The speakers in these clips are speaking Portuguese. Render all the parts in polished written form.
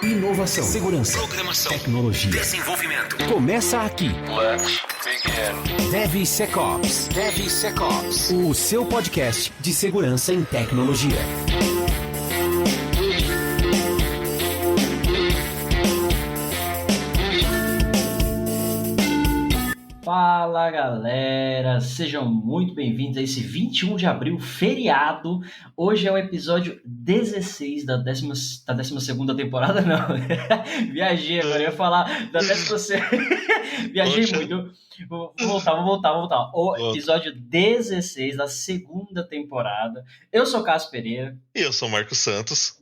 Inovação, segurança, programação, tecnologia, desenvolvimento. Começa aqui. Let's begin. DevSecOps. DevSecOps. O seu podcast de segurança em tecnologia. Fala galera, sejam muito bem-vindos a esse 21 de abril, feriado. Hoje é o episódio 16 da 12ª temporada, não. Viajei agora, eu ia falar da 12ª. Viajei muito. Vou voltar. O episódio 16 da 2ª temporada. Eu sou o Cássio Pereira. E eu sou o Marcos Santos.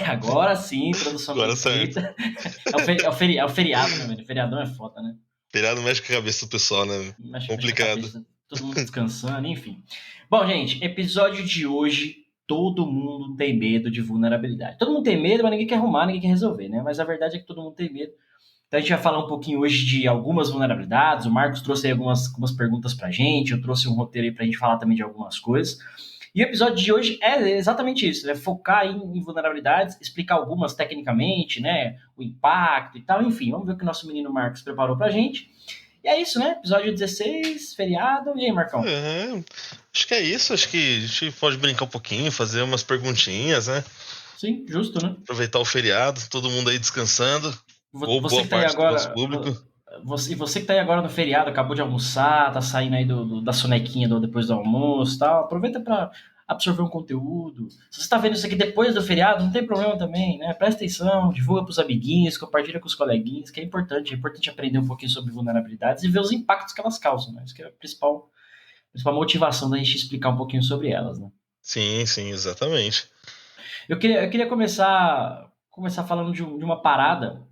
Agora sim, produção perfeita. É o feriado, né, velho? Feriadão é foda, né? Feriado mexe com a cabeça do pessoal, né? Complicado. Cabeça, todo mundo descansando, enfim. Bom, gente, episódio de hoje, todo mundo tem medo de vulnerabilidade. Todo mundo tem medo, mas ninguém quer arrumar, ninguém quer resolver, né? Mas a verdade é que todo mundo tem medo. Então a gente vai falar um pouquinho hoje de algumas vulnerabilidades. O Marcos trouxe aí algumas perguntas pra gente, eu trouxe um roteiro aí pra gente falar também de algumas coisas. E o episódio de hoje é exatamente isso, é focar em vulnerabilidades, explicar algumas tecnicamente, né, o impacto e tal, enfim, vamos ver o que o nosso menino Marcos preparou pra gente. E é isso, né, episódio 16, feriado, e aí, Marcão? Acho que é isso, acho que a gente pode brincar um pouquinho, fazer umas perguntinhas, né? Sim, justo, né? Aproveitar o feriado, todo mundo aí descansando, ou você boa que tá aí parte agora, do nosso público. Você que tá aí agora no feriado, acabou de almoçar, tá saindo aí da sonequinha depois do almoço e tal, aproveita para absorver um conteúdo. Se você tá vendo isso aqui depois do feriado, não tem problema também, né? Presta atenção, divulga pros amiguinhos, compartilha com os coleguinhas, que é importante aprender um pouquinho sobre vulnerabilidades e ver os impactos que elas causam, né? Isso que é a principal motivação da gente explicar um pouquinho sobre elas, né? Sim, exatamente. Eu queria começar falando de uma parada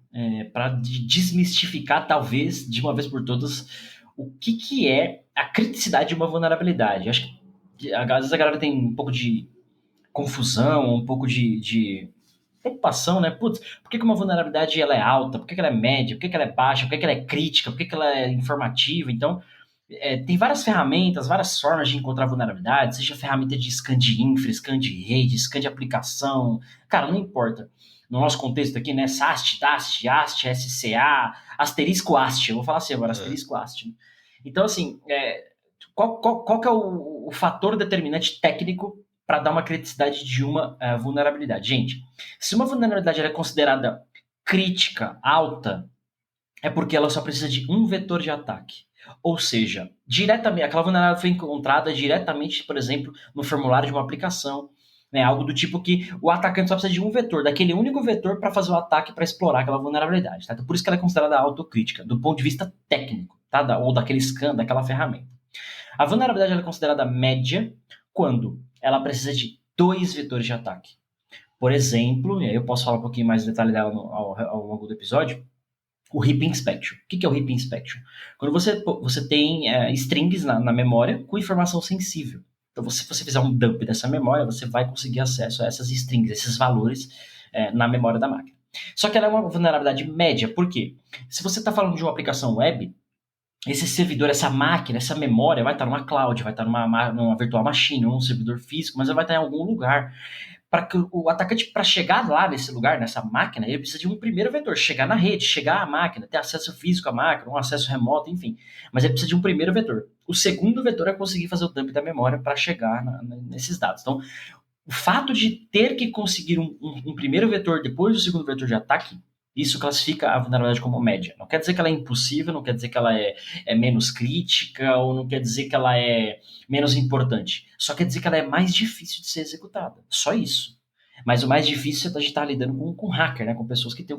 para desmistificar, talvez, de uma vez por todas, o que é a criticidade de uma vulnerabilidade. Acho que às vezes a galera tem um pouco de confusão, um pouco de preocupação, né? Putz, por que uma vulnerabilidade ela é alta? Por que ela é média? Por que ela é baixa? Por que ela é crítica? Por que ela é informativa? Então, tem várias ferramentas, várias formas de encontrar vulnerabilidade, seja ferramenta de scan de infra, scan de rede, scan de aplicação, cara, não importa. No nosso contexto aqui, né, SAST, DAST, AST, SCA, asterisco AST, eu vou falar assim agora, asterisco AST. Né? Então, assim, qual que é o fator determinante técnico para dar uma criticidade de uma vulnerabilidade? Gente, se uma vulnerabilidade é considerada crítica, alta, é porque ela só precisa de um vetor de ataque. Ou seja, diretamente, aquela vulnerabilidade foi encontrada diretamente, por exemplo, no formulário de uma aplicação, né, algo do tipo que o atacante só precisa de um vetor, daquele único vetor para fazer o ataque para explorar aquela vulnerabilidade. Tá? Então, por isso que ela é considerada autocrítica, do ponto de vista técnico, tá? Ou daquele scan, daquela ferramenta. A vulnerabilidade ela é considerada média quando ela precisa de 2 vetores de ataque. Por exemplo, e aí eu posso falar um pouquinho mais de detalhe dela ao longo do episódio, o heap inspection. O que é o heap inspection? Quando você tem strings na memória com informação sensível. Então, se você fizer um dump dessa memória, você vai conseguir acesso a essas strings, esses valores na memória da máquina. Só que ela é uma vulnerabilidade média. Por quê? Se você está falando de uma aplicação web, esse servidor, essa máquina, essa memória vai estar numa cloud, vai estar numa virtual machine, ou num servidor físico, mas ela vai estar em algum lugar. Para que o atacante, para chegar lá nesse lugar, nessa máquina, ele precisa de um primeiro vetor, chegar na rede, chegar à máquina, ter acesso físico à máquina, um acesso remoto, enfim. Mas ele precisa de um primeiro vetor. O segundo vetor é conseguir fazer o dump da memória para chegar nesses dados. Então, o fato de ter que conseguir um primeiro vetor depois do segundo vetor de ataque, isso classifica a vulnerabilidade como média. Não quer dizer que ela é impossível, não quer dizer que ela é menos crítica, ou não quer dizer que ela é menos importante. Só quer dizer que ela é mais difícil de ser executada. Só isso. Mas o mais difícil é a gente estar lidando com hacker, né? Com pessoas que têm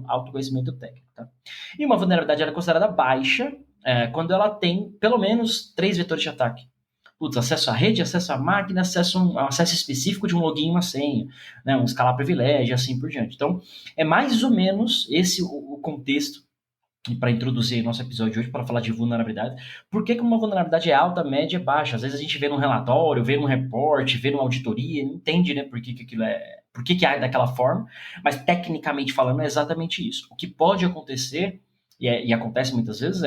autoconhecimento técnico. Tá? E uma vulnerabilidade ela é considerada baixa quando ela tem pelo menos 3 vetores de ataque. Putz, acesso à rede, acesso à máquina, acesso específico de um login e uma senha, né, um escalar privilégio, assim por diante. Então, é mais ou menos esse o contexto para introduzir nosso episódio de hoje, para falar de vulnerabilidade. Por que uma vulnerabilidade é alta, média e baixa? Às vezes a gente vê num relatório, vê num reporte, vê numa auditoria, não entende, né, por que aquilo por que é daquela forma, mas tecnicamente falando é exatamente isso. O que pode acontecer e acontece muitas vezes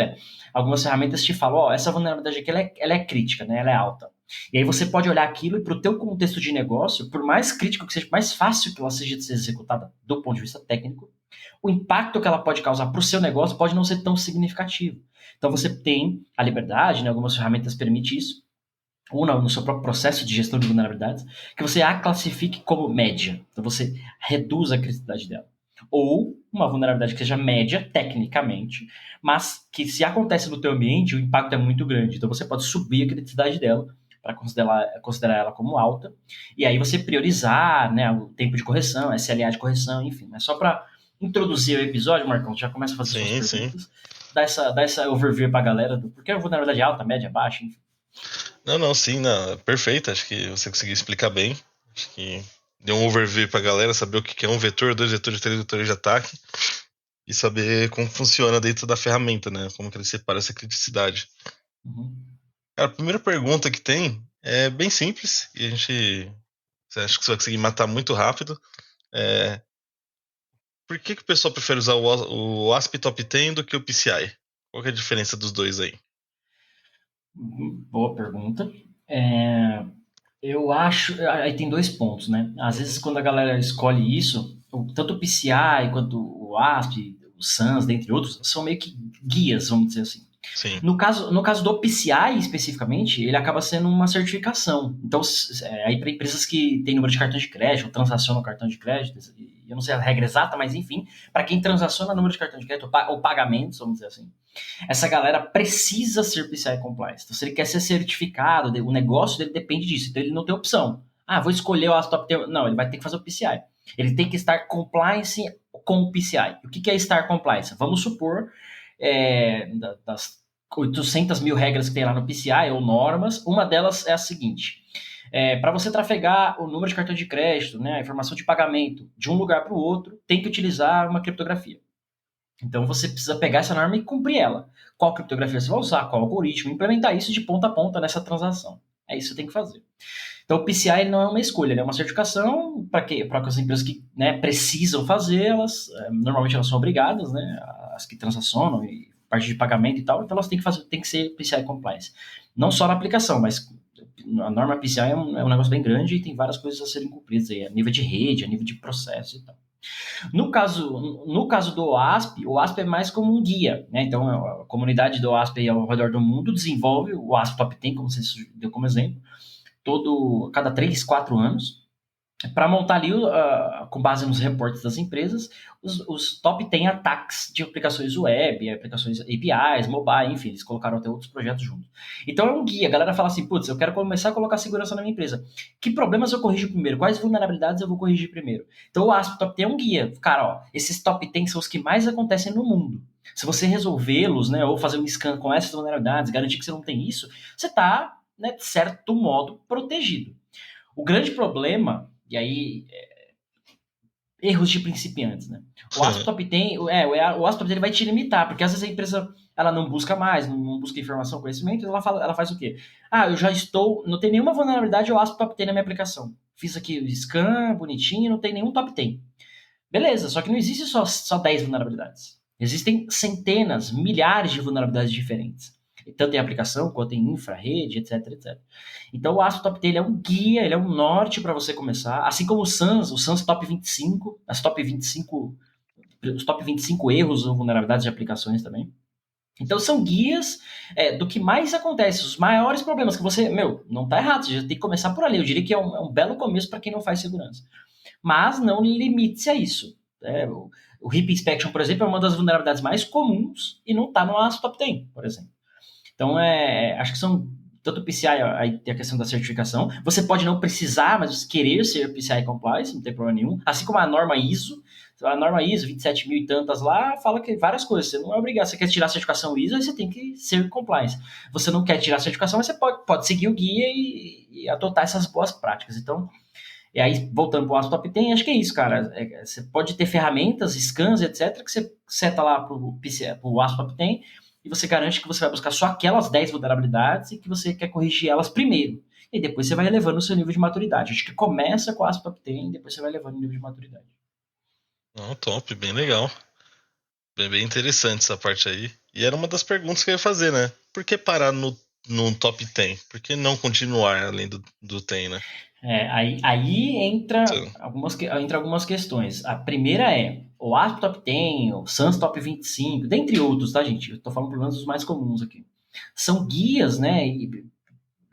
algumas ferramentas te falam, essa vulnerabilidade aqui ela é crítica, né? Ela é alta. E aí você pode olhar aquilo e para o teu contexto de negócio, por mais crítico que seja, mais fácil que ela seja de ser executada do ponto de vista técnico, o impacto que ela pode causar para o seu negócio pode não ser tão significativo. Então você tem a liberdade, né, algumas ferramentas permitem isso, ou no seu próprio processo de gestão de vulnerabilidades, que você a classifique como média. Então você reduz a criticidade dela. Ou uma vulnerabilidade que seja média, tecnicamente, mas que se acontece no teu ambiente, o impacto é muito grande. Então você pode subir a criticidade dela para considerar ela como alta, e aí você priorizar, né, o tempo de correção, SLA de correção, enfim. Mas só para introduzir o episódio, Marcão, já começa a fazer suas perguntas, dá essa overview para a galera do porquê a vulnerabilidade é alta, média, baixa, enfim. Não, perfeito. Acho que você conseguiu explicar bem. Acho que deu um overview pra galera saber o que é um vetor, 2 vetores, 3 vetores de ataque e saber como funciona dentro da ferramenta, né? Como que ele separa essa criticidade. Cara, a primeira pergunta que tem é bem simples e acho que você vai conseguir matar muito rápido. Por que o pessoal prefere usar o ASP Top 10 do que o PCI? Qual que é a diferença dos dois aí? Boa pergunta. Eu acho. Aí tem 2 pontos, né? Às vezes, quando a galera escolhe isso, tanto o PCI quanto o ASP, o SANS, dentre outros, são meio que guias, vamos dizer assim. Sim. No caso do PCI, especificamente, ele acaba sendo uma certificação. Então, aí para empresas que têm número de cartão de crédito, ou transacionam cartão de crédito, eu não sei a regra exata, mas enfim, para quem transaciona número de cartão de crédito ou pagamentos, vamos dizer assim, essa galera precisa ser PCI compliance. Então, se ele quer ser certificado, o negócio dele depende disso. Então, ele não tem opção. Vou escolher o ASP. Não, ele vai ter que fazer o PCI. Ele tem que estar compliance com o PCI. O que é estar compliance? Vamos supor, das 800 mil regras que tem lá no PCI, ou normas, uma delas é a seguinte. Para você trafegar o número de cartão de crédito, né, a informação de pagamento de um lugar para o outro, tem que utilizar uma criptografia. Então você precisa pegar essa norma e cumprir ela. Qual criptografia você vai usar, qual algoritmo, implementar isso de ponta a ponta nessa transação. É isso que você tem que fazer. Então o PCI não é uma escolha, ele é uma certificação para as empresas que, né, precisam fazer, normalmente elas são obrigadas, né, as que transacionam e parte de pagamento e tal, então elas têm que ser PCI compliance. Não só na aplicação, mas a norma PCI é um negócio bem grande e tem várias coisas a serem cumpridas aí, a nível de rede, a nível de processo e tal. No caso do OASP, o OASP é mais como um guia, né? Então a comunidade do OASP ao redor do mundo desenvolve o OASP Top 10, como você deu como exemplo, cada 3, 4 anos, para montar ali, com base nos reportes das empresas, os top 10 ataques de aplicações web, aplicações APIs, mobile, enfim, eles colocaram até outros projetos juntos. Então é um guia, a galera fala assim, putz, eu quero começar a colocar segurança na minha empresa. Que problemas eu corrijo primeiro? Quais vulnerabilidades eu vou corrigir primeiro? Então o ASP Top 10 é um guia. Cara, esses top 10 são os que mais acontecem no mundo. Se você resolvê-los, né, ou fazer um scan com essas vulnerabilidades, garantir que você não tem isso, você está, né, de certo modo, protegido. O grande problema, e aí, erros de principiantes, né? O ASP Top 10, o ASP Top 10 ele vai te limitar, porque às vezes a empresa ela não busca mais, não busca informação, conhecimento, ela faz o quê? Eu já não tem nenhuma vulnerabilidade ao ASP Top 10 na minha aplicação. Fiz aqui o scan, bonitinho, não tem nenhum Top 10. Beleza, só que não existe só 10 vulnerabilidades. Existem centenas, milhares de vulnerabilidades diferentes. Tanto em aplicação, quanto em infra, rede, etc, etc. Então o ASP Top 10 ele é um guia, ele é um norte para você começar. Assim como o SANS Top 25, os top 25 erros ou vulnerabilidades de aplicações também. Então são guias do que mais acontece, os maiores problemas que você, não tá errado, você já tem que começar por ali. Eu diria que é um belo começo para quem não faz segurança. Mas não limite-se a isso. O RIP Inspection, por exemplo, é uma das vulnerabilidades mais comuns e não está no ASP Top 10, por exemplo. Então, acho que são tanto o PCI, aí tem a questão da certificação. Você pode não precisar, mas querer ser PCI compliance, não tem problema nenhum. Assim como a norma ISO 27 mil e tantas lá, fala que várias coisas. Você não é obrigado. Você quer tirar a certificação ISO, aí você tem que ser compliance. Você não quer tirar a certificação, mas você pode seguir o guia e adotar essas boas práticas. Então, e aí, voltando para o ASP Top 10, acho que é isso, cara. Você pode ter ferramentas, scans, etc., que você seta lá para o ASP Top 10 e você garante que você vai buscar só aquelas 10 vulnerabilidades e que você quer corrigir elas primeiro. E depois você vai elevando o seu nível de maturidade. Acho que começa com o ASP Top 10 e depois você vai elevando o nível de maturidade. Não, top, bem legal. Bem interessante essa parte aí. E era uma das perguntas que eu ia fazer, né? Por que parar no num top 10? Por que não continuar além do 10, né? Aí entra algumas questões. A primeira é o ASP Top 10, o SANS Top 25, dentre outros, tá, gente? Eu tô falando pelo menos dos mais comuns aqui. São guias, né?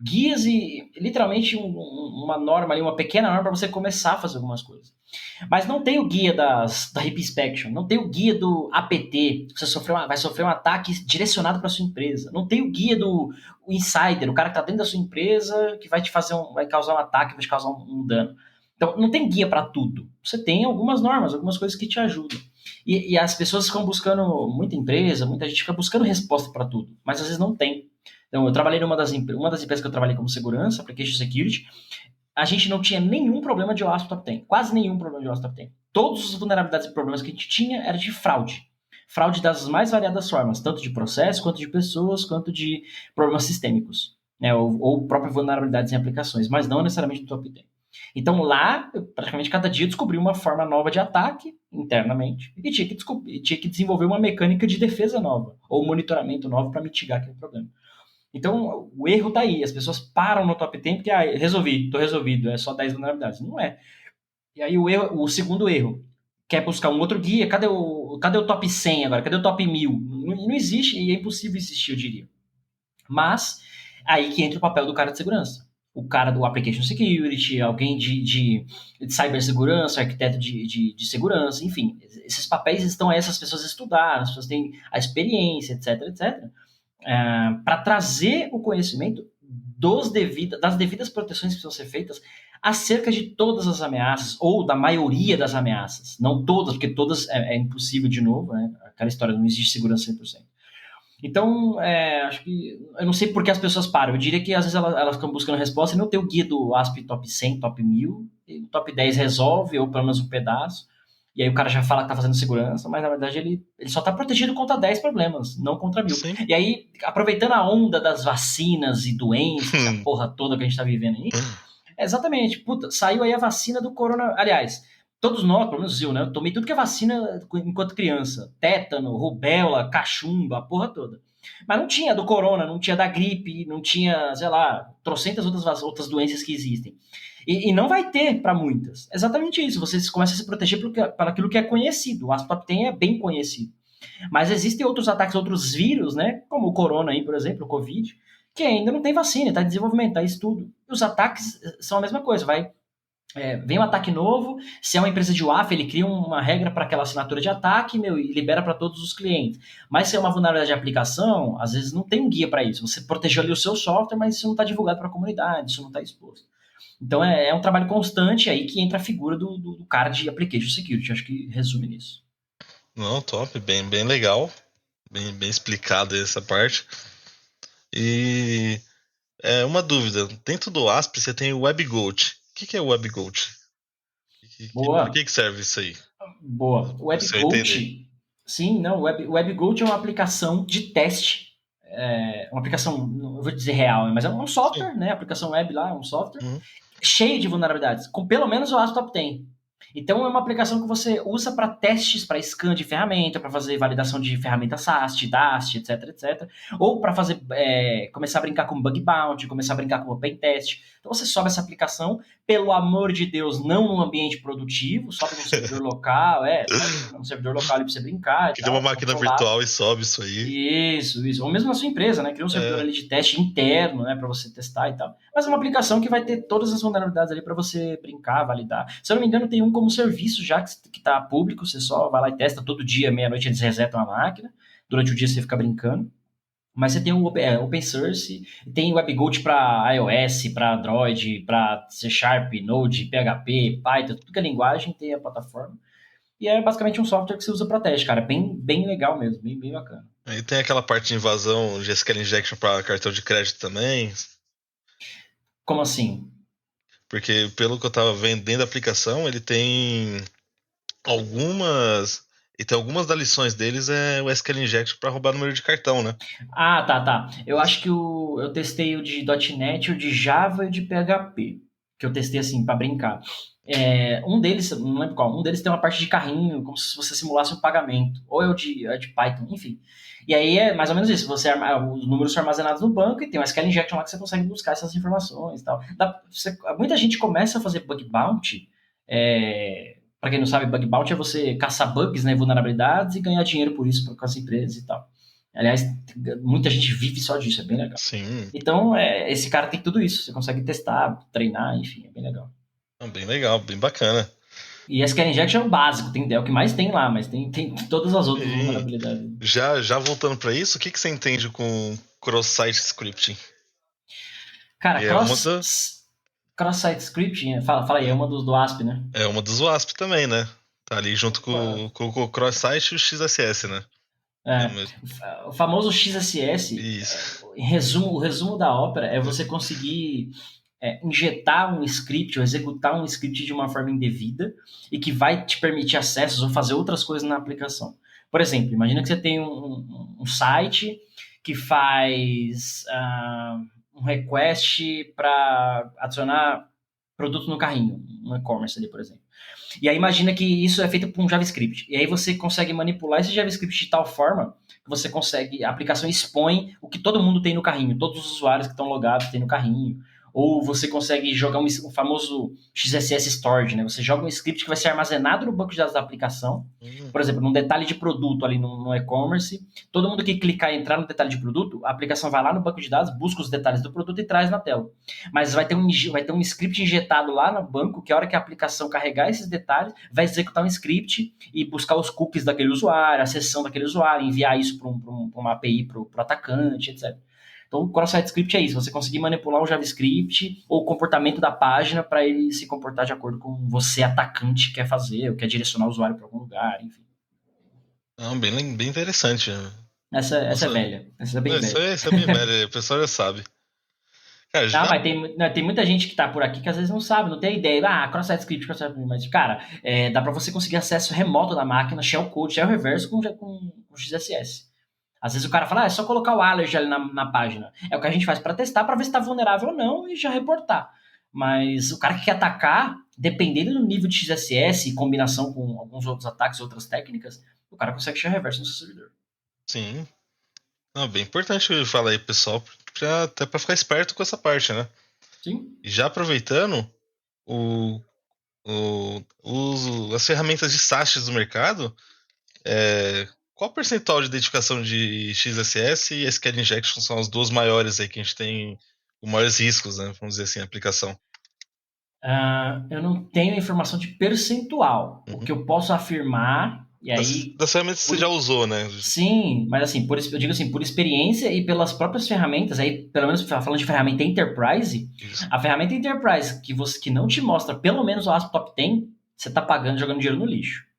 Guias e literalmente uma norma ali, uma pequena norma para você começar a fazer algumas coisas. Mas não tem o guia da RIP Inspection, não tem o guia do APT, você vai sofrer um ataque direcionado para sua empresa. Não tem o guia do insider, o cara que está dentro da sua empresa que vai vai causar um ataque, vai te causar um dano. Então, não tem guia para tudo. Você tem algumas normas, algumas coisas que te ajudam. E as pessoas ficam buscando, muita gente fica buscando resposta para tudo, mas às vezes não tem. Então, eu trabalhei uma das empresas que eu trabalhei como segurança, Application Security, a gente não tinha nenhum problema de OWASP Top 10, quase nenhum problema de OWASP Top 10. Todas as vulnerabilidades e problemas que a gente tinha eram de fraude. Fraude das mais variadas formas, tanto de processo, quanto de pessoas, quanto de problemas sistêmicos, né, ou próprias vulnerabilidades em aplicações, mas não necessariamente no Top 10. Então lá, eu, praticamente cada dia descobri uma forma nova de ataque internamente e tinha que desenvolver uma mecânica de defesa nova ou monitoramento novo para mitigar aquele problema. Então, o erro tá aí. As pessoas param no top 10 porque, tô resolvido, é só 10 vulnerabilidades. Não é. E aí, o segundo erro, quer buscar um outro guia, cadê o top 100 agora? Cadê o top 1000? Não existe e é impossível existir, eu diria. Mas, aí que entra o papel do cara de segurança. O cara do Application Security, alguém de cibersegurança, arquiteto de segurança, enfim. Esses papéis estão aí, essas pessoas estudaram, as pessoas têm a experiência, etc, etc. Para trazer o conhecimento das devidas proteções que precisam ser feitas acerca de todas as ameaças, ou da maioria das ameaças. Não todas, porque todas é impossível de novo, né? Aquela história, não existe segurança 100%. Então, acho que... Eu não sei por que as pessoas param. Eu diria que às vezes elas ficam buscando resposta e não tem o guia do ASP Top 100, Top 1000, e o Top 10 resolve, ou pelo menos um pedaço. E aí o cara já fala que tá fazendo segurança, mas na verdade ele só tá protegido contra 10 problemas, não contra 1000. Sim. E aí, aproveitando a onda das vacinas e doenças, a porra toda que a gente tá vivendo aí, exatamente, puta, saiu aí a vacina do corona... Aliás, todos nós, pelo menos eu, né? Eu tomei tudo que é vacina enquanto criança. Tétano, rubéola, cachumba, a porra toda. Mas não tinha do corona, não tinha da gripe, não tinha, sei lá, trocentas outras doenças que existem. E não vai ter para muitas. Exatamente isso. Você começa a se proteger para aquilo que é conhecido. O ASP Top 10 é bem conhecido. Mas existem outros ataques, outros vírus, né? Como o corona aí, por exemplo, o Covid, que ainda não tem vacina, está em desenvolvimento, está em estudo. E os ataques são a mesma coisa. Vem um ataque novo, se é uma empresa de WAF, ele cria uma regra para aquela assinatura de ataque, e libera para todos os clientes. Mas se é uma vulnerabilidade de aplicação, às vezes não tem um guia para isso. Você protegeu ali o seu software, mas isso não está divulgado para a comunidade, isso não está exposto. Então é um trabalho constante aí que entra a figura do cara de Application Security. Acho que resume nisso. Não, top, bem legal. Bem explicado essa parte. E uma dúvida. Dentro do ASP você tem o WebGoat. O que é o WebGoat? Boa. Por que serve isso aí? Boa. O WebGoat... Sim, não. O WebGoat é uma aplicação de teste. Uma aplicação, não vou dizer real, mas é um software, né? A aplicação web lá é um software cheio de vulnerabilidades, com pelo menos o ASP Top 10. Então é uma aplicação que você usa para testes, para scan de ferramenta, para fazer validação de ferramenta SAST, DAST, etc, etc. Ou para fazer começar a brincar com bug bounty, começar a brincar com open test. Então você sobe essa aplicação, pelo amor de Deus, não num ambiente produtivo, sobe num servidor local, sobe num servidor local ali para você brincar. Cria uma máquina virtual e sobe isso aí. Isso. Ou mesmo na sua empresa, né? Cria um servidor ali de teste interno, né? Para você testar e tal. Mas é uma aplicação que vai ter todas as vulnerabilidades ali para você brincar, validar. Se eu não me engano, tem um como serviço já que está público, você só vai lá e testa todo dia, meia-noite eles resetam a máquina, durante o dia você fica brincando. Mas você tem o Open Source, tem o WebGoat para iOS, para Android, para C Sharp, Node, PHP, Python, tudo que é linguagem, tem a plataforma. E é basicamente um software que você usa para teste, cara. Bem legal mesmo, bem bacana. Aí tem aquela parte de invasão de SQL Injection para cartão de crédito também. Como assim? Porque pelo que eu tava vendo dentro da aplicação, ele tem algumas das lições deles o SQL Injection para roubar número de cartão, né? Tá. Eu acho que eu testei o de .NET, o de Java e o de PHP. que eu testei assim, pra brincar. Um deles, não lembro qual, um deles tem uma parte de carrinho, como se você simulasse um pagamento. Ou é de Python, enfim. E aí é mais ou menos isso. Os números são armazenados no banco e tem uma SQL injection lá que você consegue buscar essas informações e tal. Muita gente começa a fazer bug bounty. Para quem não sabe, bug bounty é você caçar bugs, né, vulnerabilidades e ganhar dinheiro por isso com as empresas e tal. Aliás, muita gente vive só disso, é bem legal. Sim. Então, esse cara tem tudo isso. Você consegue testar, treinar, enfim, é bem legal. Bem legal, bem bacana. E SQL Injection é o básico, é o que mais tem lá, mas tem todas as outras vulnerabilidades. Já voltando para isso, o que você entende com cross-site scripting? Cara, cross-site scripting, fala aí, é uma do ASP, né? É uma dos WASP também, né? Tá ali junto com o cross-site e o XSS, né? O famoso XSS, Isso. O resumo da ópera é você conseguir injetar um script ou executar um script de uma forma indevida e que vai te permitir acessos ou fazer outras coisas na aplicação. Por exemplo, imagina que você tem um site que faz um request para adicionar produto no carrinho, um e-commerce ali, por exemplo. E aí imagina que isso é feito por um JavaScript. E aí você consegue manipular esse JavaScript de tal forma que você consegue, a aplicação expõe o que todo mundo tem no carrinho, todos os usuários que estão logados têm no carrinho. Ou você consegue jogar um famoso XSS Storage, né? Você joga um script que vai ser armazenado no banco de dados da aplicação. Por exemplo, num detalhe de produto ali no e-commerce. Todo mundo que clicar e entrar no detalhe de produto, a aplicação vai lá no banco de dados, busca os detalhes do produto e traz na tela. Mas vai ter um script injetado lá no banco, que a hora que a aplicação carregar esses detalhes, vai executar um script e buscar os cookies daquele usuário, a sessão daquele usuário, enviar isso para uma API para o atacante, etc. Então, o cross-site script é isso, você conseguir manipular o JavaScript ou o comportamento da página para ele se comportar de acordo com você, atacante, quer fazer, ou quer direcionar o usuário para algum lugar, enfim. Bem interessante. Essa é velha. Essa é bem velha. Essa é bem velha, o pessoal já sabe. Cara, mas tem muita gente que tá por aqui que às vezes não sabe, não tem ideia. Cross-site script, mas, cara, dá para você conseguir acesso remoto da máquina, shellcode, shell reverso com XSS. Às vezes o cara fala, é só colocar o allergy ali na página. É o que a gente faz para testar, para ver se está vulnerável ou não e já reportar. Mas o cara que quer atacar, dependendo do nível de XSS e combinação com alguns outros ataques e outras técnicas, o cara consegue shell reverso no seu servidor. Sim. Bem importante falar aí, pessoal, até para ficar esperto com essa parte, né? Sim. E já aproveitando, as ferramentas de SAST do mercado, qual o percentual de identificação de XSS e SQL Injection são as duas maiores aí que a gente tem os maiores riscos, né? Vamos dizer assim, a aplicação. Eu não tenho informação de percentual. O que eu posso afirmar, e aí... Das ferramentas que você já usou, né? Sim, mas assim, eu digo assim, por experiência e pelas próprias ferramentas, aí pelo menos falando de ferramenta Enterprise, isso. A ferramenta Enterprise que não te mostra pelo menos o ASP Top 10, você tá pagando, jogando dinheiro no lixo.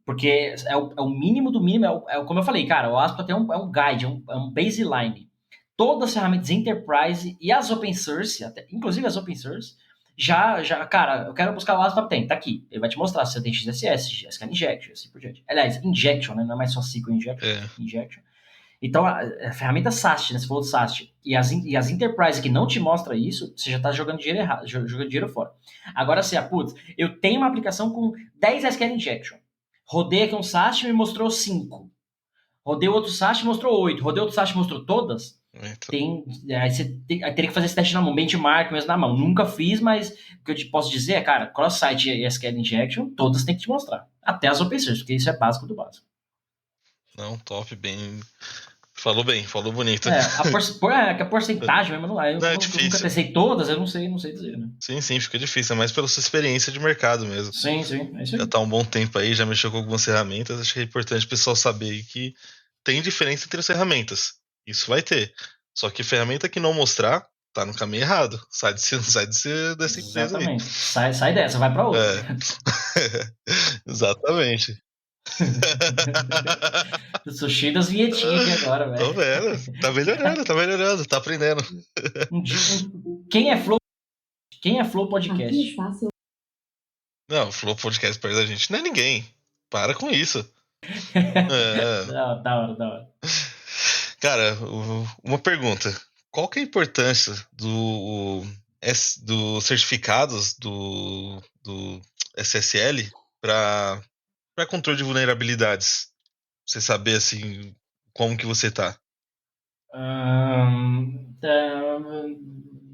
Porque é o mínimo do mínimo, como eu falei, cara, o ASP até é um guide, é um baseline. Todas as ferramentas Enterprise e as open source, inclusive as open source, já, cara, eu quero buscar o ASP Top 10, tá aqui. Ele vai te mostrar se você tem XSS, SQL Injection, assim por diante. Aliás, Injection, né? Não é mais só SQL Injection. Então, a ferramenta SAST, né? Você falou do SAST, e as Enterprise que não te mostra isso, você já tá jogando dinheiro errado, jogando dinheiro fora. Agora, assim, putz, eu tenho uma aplicação com 10 SQL Injection. Rodei aqui um SAST e me mostrou 5. Rodei outro SAST e mostrou 8. Rodei outro SAST e mostrou todas. Então. Aí você teria que fazer esse teste na mão, benchmark mesmo na mão. Nunca fiz, mas o que eu te posso dizer é, cara, cross-site e SQL Injection, todas tem que te mostrar. Até as open source, porque isso é básico do básico. Não, top, bem... Falou bonito. A porcentagem mesmo, eu nunca testei todas, eu não sei dizer, né? Sim, fica difícil, é mais pela sua experiência de mercado mesmo. Sim, é isso aí. Já tá um bom tempo aí, já mexeu com algumas ferramentas, acho que é importante o pessoal saber que tem diferença entre as ferramentas. Isso vai ter. Só que ferramenta que não mostrar, tá no caminho errado. Sai dessa empresa aí. Sai dessa, vai pra outra. Exatamente. Eu sou cheio das vinhetinhas aqui agora, velho. Tô vendo. Tá melhorando, tá aprendendo. Quem é Flow Podcast? Não, Flow Podcast perto da gente não é ninguém. Para com isso. Da hora. Cara, uma pergunta. Qual que é a importância do dos certificados do SSL para controle de vulnerabilidades. Você saber, assim, como que você tá.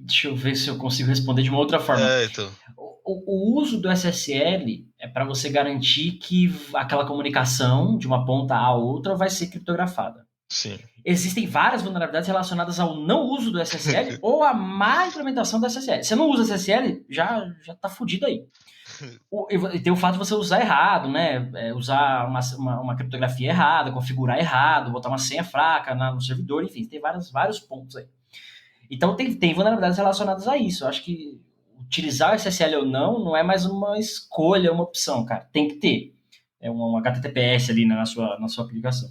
Deixa eu ver se eu consigo responder de uma outra forma. Então. O uso do SSL é para você garantir que aquela comunicação de uma ponta a outra vai ser criptografada. Sim. Existem várias vulnerabilidades relacionadas ao não uso do SSL ou à má implementação do SSL. Você não usa SSL, já tá fudido aí. E tem o fato de você usar errado, né? Usar uma criptografia errada, configurar errado, botar uma senha fraca no servidor, enfim, tem vários pontos aí. Então tem vulnerabilidades relacionadas a isso. Eu acho que utilizar o SSL ou não é mais uma escolha, uma opção, cara. Tem que ter. É um HTTPS ali na sua aplicação.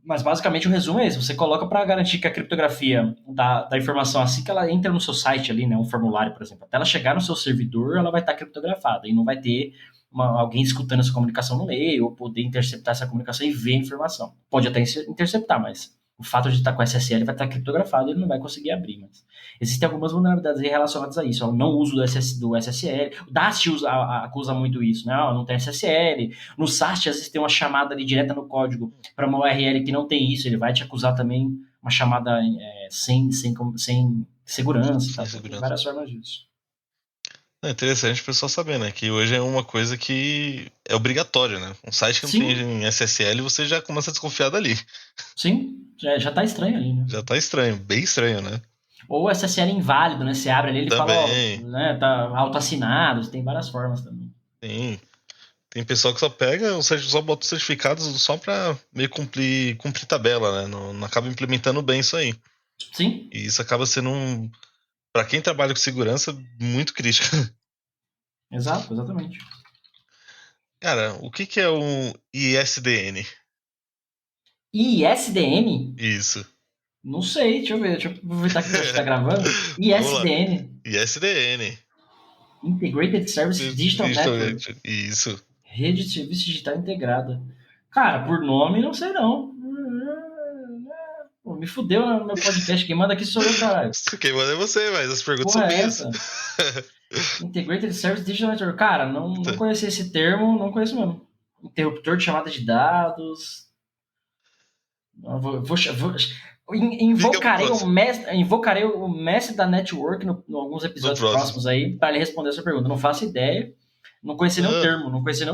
Mas basicamente o resumo é esse. Você coloca para garantir que a criptografia da informação, assim que ela entra no seu site ali, né, um formulário, por exemplo, até ela chegar no seu servidor, ela vai estar criptografada e não vai ter alguém escutando essa comunicação no meio ou poder interceptar essa comunicação e ver a informação. Pode até interceptar, mas o fato de estar com SSL vai estar criptografado e ele não vai conseguir abrir. Mas existem algumas vulnerabilidades relacionadas a isso, ao não uso do SSL. O Dast acusa muito isso, né? Não tem SSL. No SAST, às vezes tem uma chamada ali direta no código para uma URL que não tem isso, ele vai te acusar também uma chamada sem segurança. Tá? Tem várias formas disso. É interessante o pessoal saber, né? Que hoje é uma coisa que é obrigatório, né? Um site que não tem SSL, você já começa a desconfiar dali. Sim, já tá estranho ali, né? Já tá estranho, bem estranho, né? Ou SSL inválido, né? Você abre ali, ele também fala, né? Tá autoassinado, tem várias formas também. Sim. Tem pessoal que só pega, só bota os certificados só pra meio cumprir tabela, né? Não acaba implementando bem isso aí. Sim. E isso acaba sendo pra quem trabalha com segurança, muito crítico. Exato, exatamente. Cara, o que é um ISDN? ISDN? Isso. Não sei, deixa eu ver. Deixa eu aproveitar que você tá gravando. ISDN. ISDN. Integrated Service Digital Network. Isso. Rede de Serviço Digital Integrada. Cara, por nome, não sei não. Pô, me fudeu no meu podcast. Quem manda aqui sou eu, caralho. Quem manda é você, mas as perguntas são minhas. Integrated Service Digital Network. Cara, não conheci esse termo, não conheço mesmo. Interruptor de chamada de dados. Invocarei o mestre da network em alguns episódios próximos aí para ele responder essa pergunta. Não faço ideia. Não conheci nenhum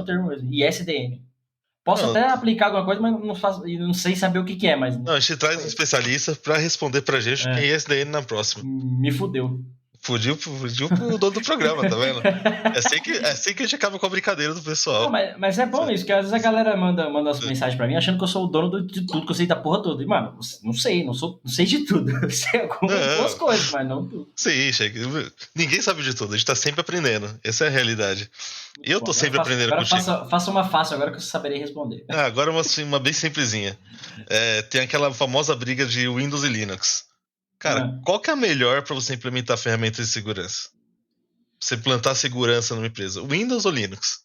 termo mesmo. ISDN. Posso até aplicar alguma coisa, mas não sei saber o que é. Mas não, a gente traz um especialista para responder pra gente quem é ISDN na próxima. Me fudeu. Fudiu pro dono do programa, tá vendo? É assim que a gente acaba com a brincadeira do pessoal. Não, mas é bom isso, que às vezes a galera manda as mensagens pra mim achando que eu sou o dono de tudo, que eu sei da porra toda. E, mano, não sei de tudo. Eu sei algumas coisas, mas não tudo. Sim, ninguém sabe de tudo, a gente tá sempre aprendendo. Essa é a realidade. E eu tô sempre aprendendo contigo. Faça uma fácil agora que eu saberei responder. Agora uma bem simplesinha. Tem aquela famosa briga de Windows e Linux. Cara, qual que é a melhor para você implementar ferramentas de segurança? Você implantar segurança numa empresa? Windows ou Linux?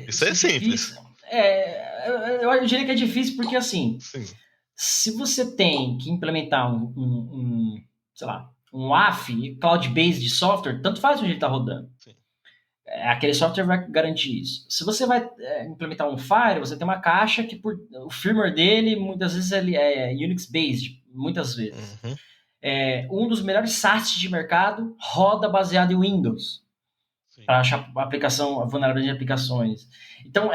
Isso é simples. Eu diria que é difícil porque, assim, sim, se você tem que implementar sei lá, um AF, cloud-based software, tanto faz onde ele está rodando. Sim. Aquele software vai garantir isso. Se você vai implementar um Fire, você tem uma caixa que o firmware dele, muitas vezes, ele é Unix-based, muitas vezes. Uhum. Um dos melhores SaaS de mercado roda baseado em Windows para achar a vulnerabilidade de aplicações. Então,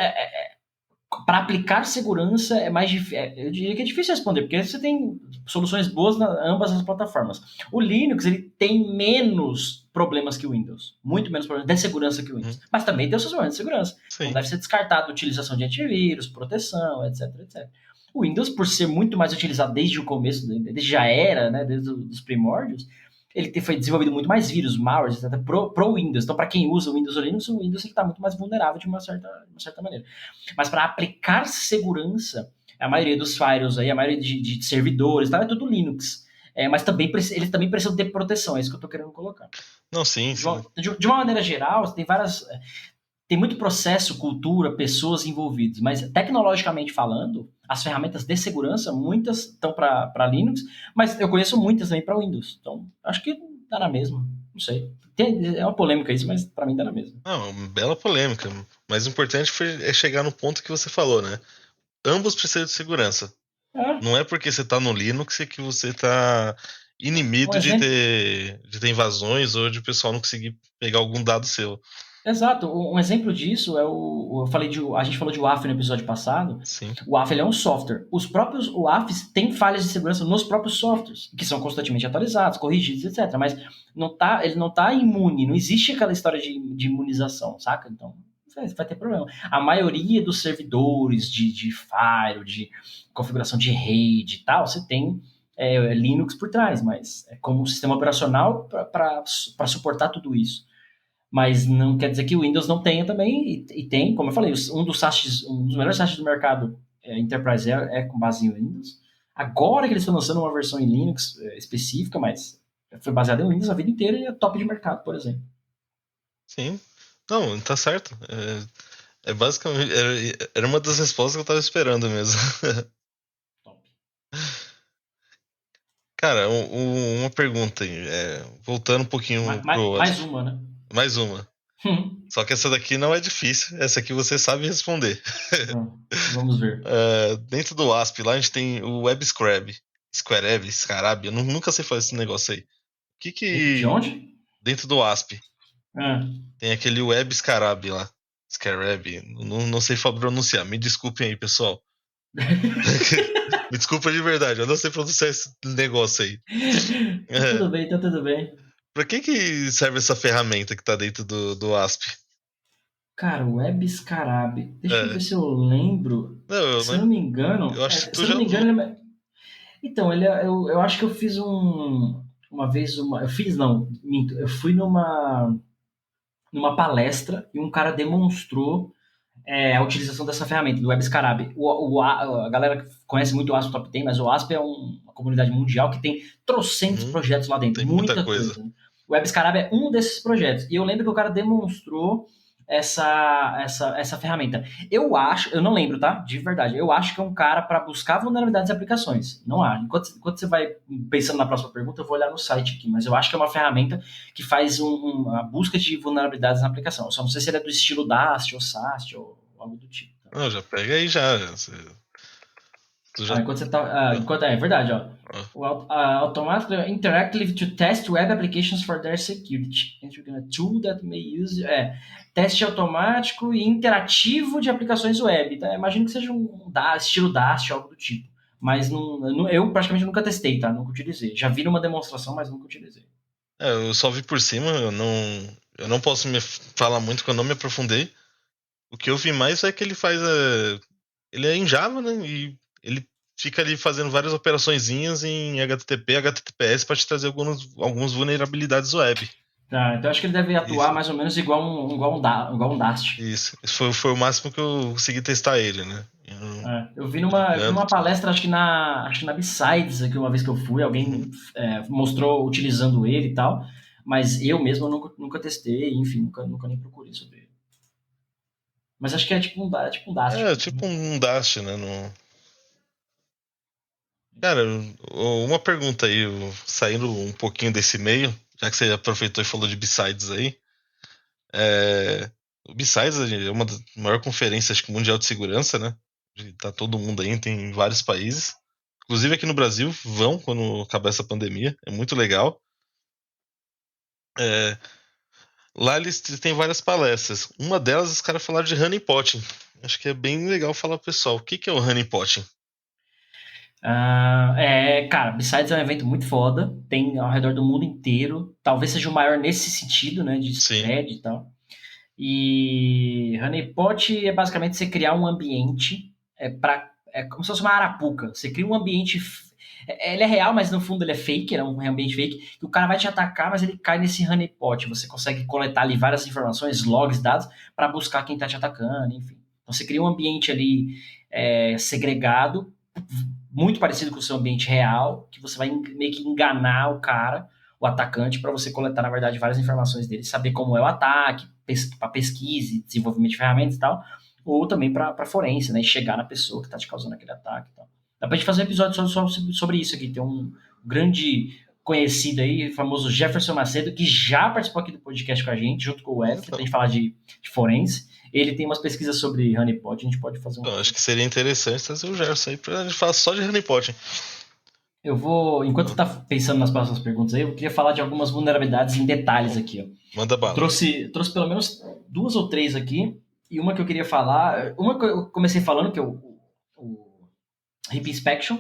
para aplicar segurança é mais difícil. Eu diria que é difícil responder, porque você tem soluções boas em ambas as plataformas. O Linux ele tem menos problemas que o Windows, muito menos problemas de segurança que o Windows, mas também tem os seus problemas de segurança. Sim. Não deve ser descartado a utilização de antivírus, proteção, etc, etc. O Windows, por ser muito mais utilizado desde o começo, desde já era, né, desde os primórdios, ele foi desenvolvido muito mais vírus, malwares, etc, pro Windows. Então, para quem usa o Windows ou Linux, o Windows está muito mais vulnerável de uma certa maneira. Mas para aplicar segurança, a maioria dos firewalls, aí, a maioria de servidores, é tudo Linux. Mas também eles também precisam ter proteção, é isso que eu estou querendo colocar. Não, sim. De uma maneira geral, você tem várias... tem muito processo, cultura, pessoas envolvidas, mas tecnologicamente falando, as ferramentas de segurança, muitas estão para Linux, mas eu conheço muitas também para Windows. Então, acho que dá na mesma. Não sei. É uma polêmica isso, mas para mim dá na mesma. Não, bela polêmica. Mas o importante é chegar no ponto que você falou, né? Ambos precisam de segurança. Não é porque você tá no Linux que você tá inimido de ter invasões ou de o pessoal não conseguir pegar algum dado seu. Exato. Um exemplo disso é a gente falou de WAF no episódio passado. Sim. O WAF ele é um software. Os próprios WAFs têm falhas de segurança nos próprios softwares, que são constantemente atualizados, corrigidos, etc. Mas ele não tá imune. Não existe aquela história de imunização, saca? Então, vai ter problema. A maioria dos servidores de Firewall, de configuração de rede e tal, você tem Linux por trás, mas é como um sistema operacional para suportar tudo isso. Mas não quer dizer que o Windows não tenha também, e tem, como eu falei, um dos melhores SaaS do mercado Enterprise é com base em Windows. Agora que eles estão lançando uma versão em Linux específica, mas foi baseada em Windows a vida inteira e é top de mercado, por exemplo. Sim. Não, tá certo. É basicamente. Era uma das respostas que eu tava esperando mesmo. Top. Cara, uma pergunta aí. Voltando um pouquinho pro. Mais uma, né? Mais uma. Só que essa daqui não é difícil. Essa aqui você sabe responder. Vamos ver. Dentro do ASP, lá a gente tem o WebScribe. Scarab. Eu nunca sei fazer esse negócio aí. De onde? Dentro do ASP. Tem aquele WebScarab lá. Scarab. Não sei pronunciar. Me desculpem aí, pessoal. Me desculpa de verdade. Eu não sei pronunciar esse negócio aí. Tudo bem. Pra que serve essa ferramenta que tá dentro do ASP? Cara, o WebScarab. Deixa eu ver se eu lembro. Se eu não me engano. Eu acho que tu se eu já não me engano, Então, eu acho que eu fiz uma vez uma. Eu fiz, não, minto. Eu fui numa palestra e um cara demonstrou a utilização dessa ferramenta, do WebScarab. A galera conhece muito o ASP Top 10, mas o ASP é uma comunidade mundial que tem trocentos projetos lá dentro. Tem muita coisa. O WebScarab é um desses projetos. E eu lembro que o cara demonstrou essa ferramenta. Eu não lembro, tá? De verdade. Eu acho que é um cara para buscar vulnerabilidades em aplicações. Não há. Enquanto você vai pensando na próxima pergunta, eu vou olhar no site aqui. Mas eu acho que é uma ferramenta que faz uma busca de vulnerabilidades na aplicação. Eu só não sei se ele é do estilo Dast ou SAST ou algo do tipo. Não, já pega aí já. Enquanto você tá. É verdade, ó. O Automatic Interactive to Test Web Applications for Their Security. A tool that may use. Teste automático e interativo de aplicações web. Tá? Imagino que seja estilo Dast, algo do tipo. Mas eu praticamente nunca testei, tá? Nunca utilizei. Já vi numa demonstração, mas nunca utilizei. Eu só vi por cima, eu não posso me falar muito porque eu não me aprofundei. O que eu vi mais é que ele faz. Ele é em Java, né? E ele fica ali fazendo várias operaçõezinhas em HTTP, HTTPS para te trazer algumas vulnerabilidades web. Tá, então acho que ele deve atuar mais ou menos igual um Dast. Isso foi o máximo que eu consegui testar ele, né? Eu vi numa palestra, acho que na B-Sides, aqui uma vez que eu fui, alguém mostrou utilizando ele e tal, mas eu mesmo nunca testei, enfim, nunca nem procurei sobre ele. Mas acho que é tipo um Dast. Tipo um Dast, né? Cara, uma pergunta aí, saindo um pouquinho desse meio, já que você aproveitou e falou de B-Sides aí. O B-Sides é uma das maiores conferências, acho que, mundial de segurança, né? Tá todo mundo aí, tem vários países. Inclusive aqui no Brasil, vão quando acabar essa pandemia. É muito legal. Lá eles têm várias palestras. Uma delas, os caras falaram de honeypotting. Acho que é bem legal falar pro pessoal. O que é o honeypotting? Cara, B-Sides é um evento muito foda. Tem ao redor do mundo inteiro. Talvez seja o maior nesse sentido, né? De spread e tal. E honeypot é basicamente você criar um ambiente é como se fosse uma arapuca. Você cria um ambiente. Ele é real, mas no fundo ele é fake, é um ambiente fake, que o cara vai te atacar, mas ele cai nesse honeypot. Você consegue coletar ali várias informações, logs, dados, para buscar quem tá te atacando, enfim. Então você cria um ambiente ali segregado, muito parecido com o seu ambiente real, que você vai meio que enganar o cara. o atacante para você coletar, na verdade, várias informações dele, saber como é o ataque, para pesquisa, desenvolvimento de ferramentas e tal, ou também para forense, né? E chegar na pessoa que está te causando aquele ataque e tal. Dá pra gente fazer um episódio sobre isso aqui. Tem um grande conhecido aí, famoso Jefferson Macedo, que já participou aqui do podcast com a gente, junto com o Eric, pra gente falar de forense. Ele tem umas pesquisas sobre honeypot, a gente pode fazer Eu acho que seria interessante trazer o Gerson aí pra gente falar só de honeypot. Eu vou, enquanto você tá pensando nas próximas perguntas aí, eu queria falar de algumas vulnerabilidades em detalhes aqui, ó. Manda bala. Trouxe pelo menos 2 ou 3 aqui, e uma que eu queria falar, uma que eu comecei falando, que é o RIP Inspection,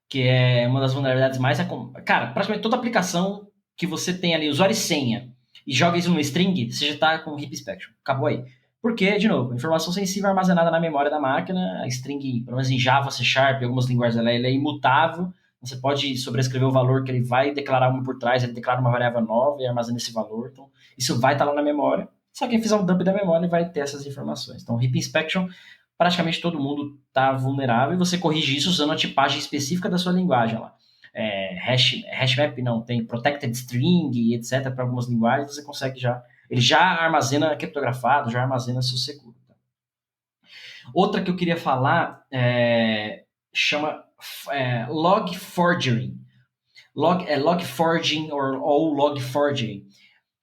que é uma das vulnerabilidades mais... Cara, praticamente toda aplicação que você tem ali, usuário e senha, e joga isso numa string, você já tá com RIP Inspection. Acabou aí. Porque, de novo, informação sensível armazenada na memória da máquina, a string, pelo menos em Java, C Sharp, algumas linguagens, ela é imutável. Você pode sobrescrever o valor que ele vai declarar uma por trás, ele declara uma variável nova e armazena esse valor. Então, isso vai estar lá na memória. Só quem fizer um dump da memória vai ter essas informações. Então, RIP Inspection, praticamente todo mundo está vulnerável e você corrige isso usando a tipagem específica da sua linguagem lá. Hashmap não, tem protected string, etc. Para algumas linguagens, você consegue já... Ele já armazena criptografado, já armazena seu seguro. Outra que eu queria falar chama log forgery. Log forging ou log forgery.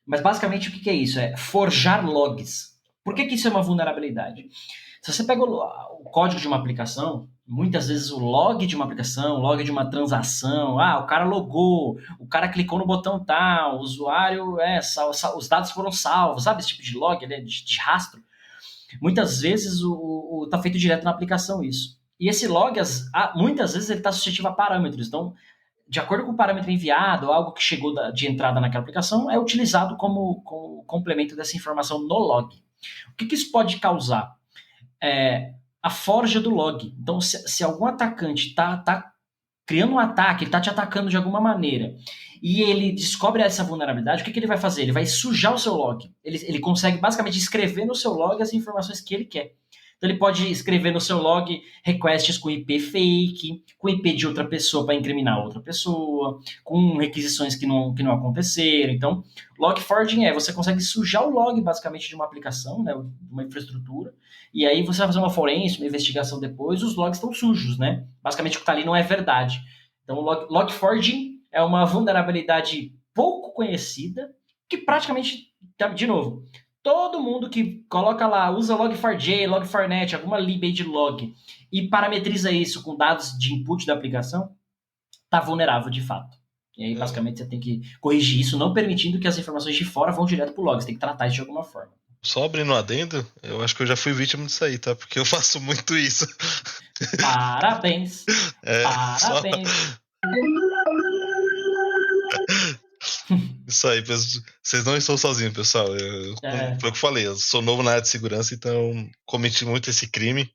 Mas basicamente o que é isso? É forjar logs. Por que isso é uma vulnerabilidade? Se você pega o código de uma aplicação, muitas vezes o log de uma aplicação, o log de uma transação, o cara logou, o cara clicou no botão tal, o usuário, os dados foram salvos, sabe esse tipo de log, né, de rastro? Muitas vezes tá feito direto na aplicação isso. E esse log, muitas vezes ele está suscetível a parâmetros. Então, de acordo com o parâmetro enviado, algo que chegou de entrada naquela aplicação, é utilizado como complemento dessa informação no log. O que isso pode causar? A forja do log. Então, se algum atacante está criando um ataque, ele está te atacando de alguma maneira, e ele descobre essa vulnerabilidade, o que ele vai fazer? Ele vai sujar o seu log. Ele consegue basicamente escrever no seu log as informações que ele quer. Então, ele pode escrever no seu log requests com IP fake, com IP de outra pessoa para incriminar outra pessoa, com requisições que não aconteceram. Então, log forging você consegue sujar o log, basicamente, de uma aplicação, né, de uma infraestrutura, e aí você vai fazer uma forense, uma investigação depois, os logs estão sujos, né? Basicamente, o que está ali não é verdade. Então, log forging é uma vulnerabilidade pouco conhecida, que praticamente, de novo... Todo mundo que coloca lá, usa Log4j, Log4net, alguma lib aí de log e parametriza isso com dados de input da aplicação, está vulnerável de fato. E aí, basicamente, você tem que corrigir isso, não permitindo que as informações de fora vão direto para o log. Você tem que tratar isso de alguma forma. Só abrindo um adendo, eu acho que eu já fui vítima disso aí, tá? Porque eu faço muito isso. Parabéns! Parabéns! Isso aí, vocês não estão sozinhos, pessoal. Foi o que eu falei, eu sou novo na área de segurança, então cometi muito esse crime.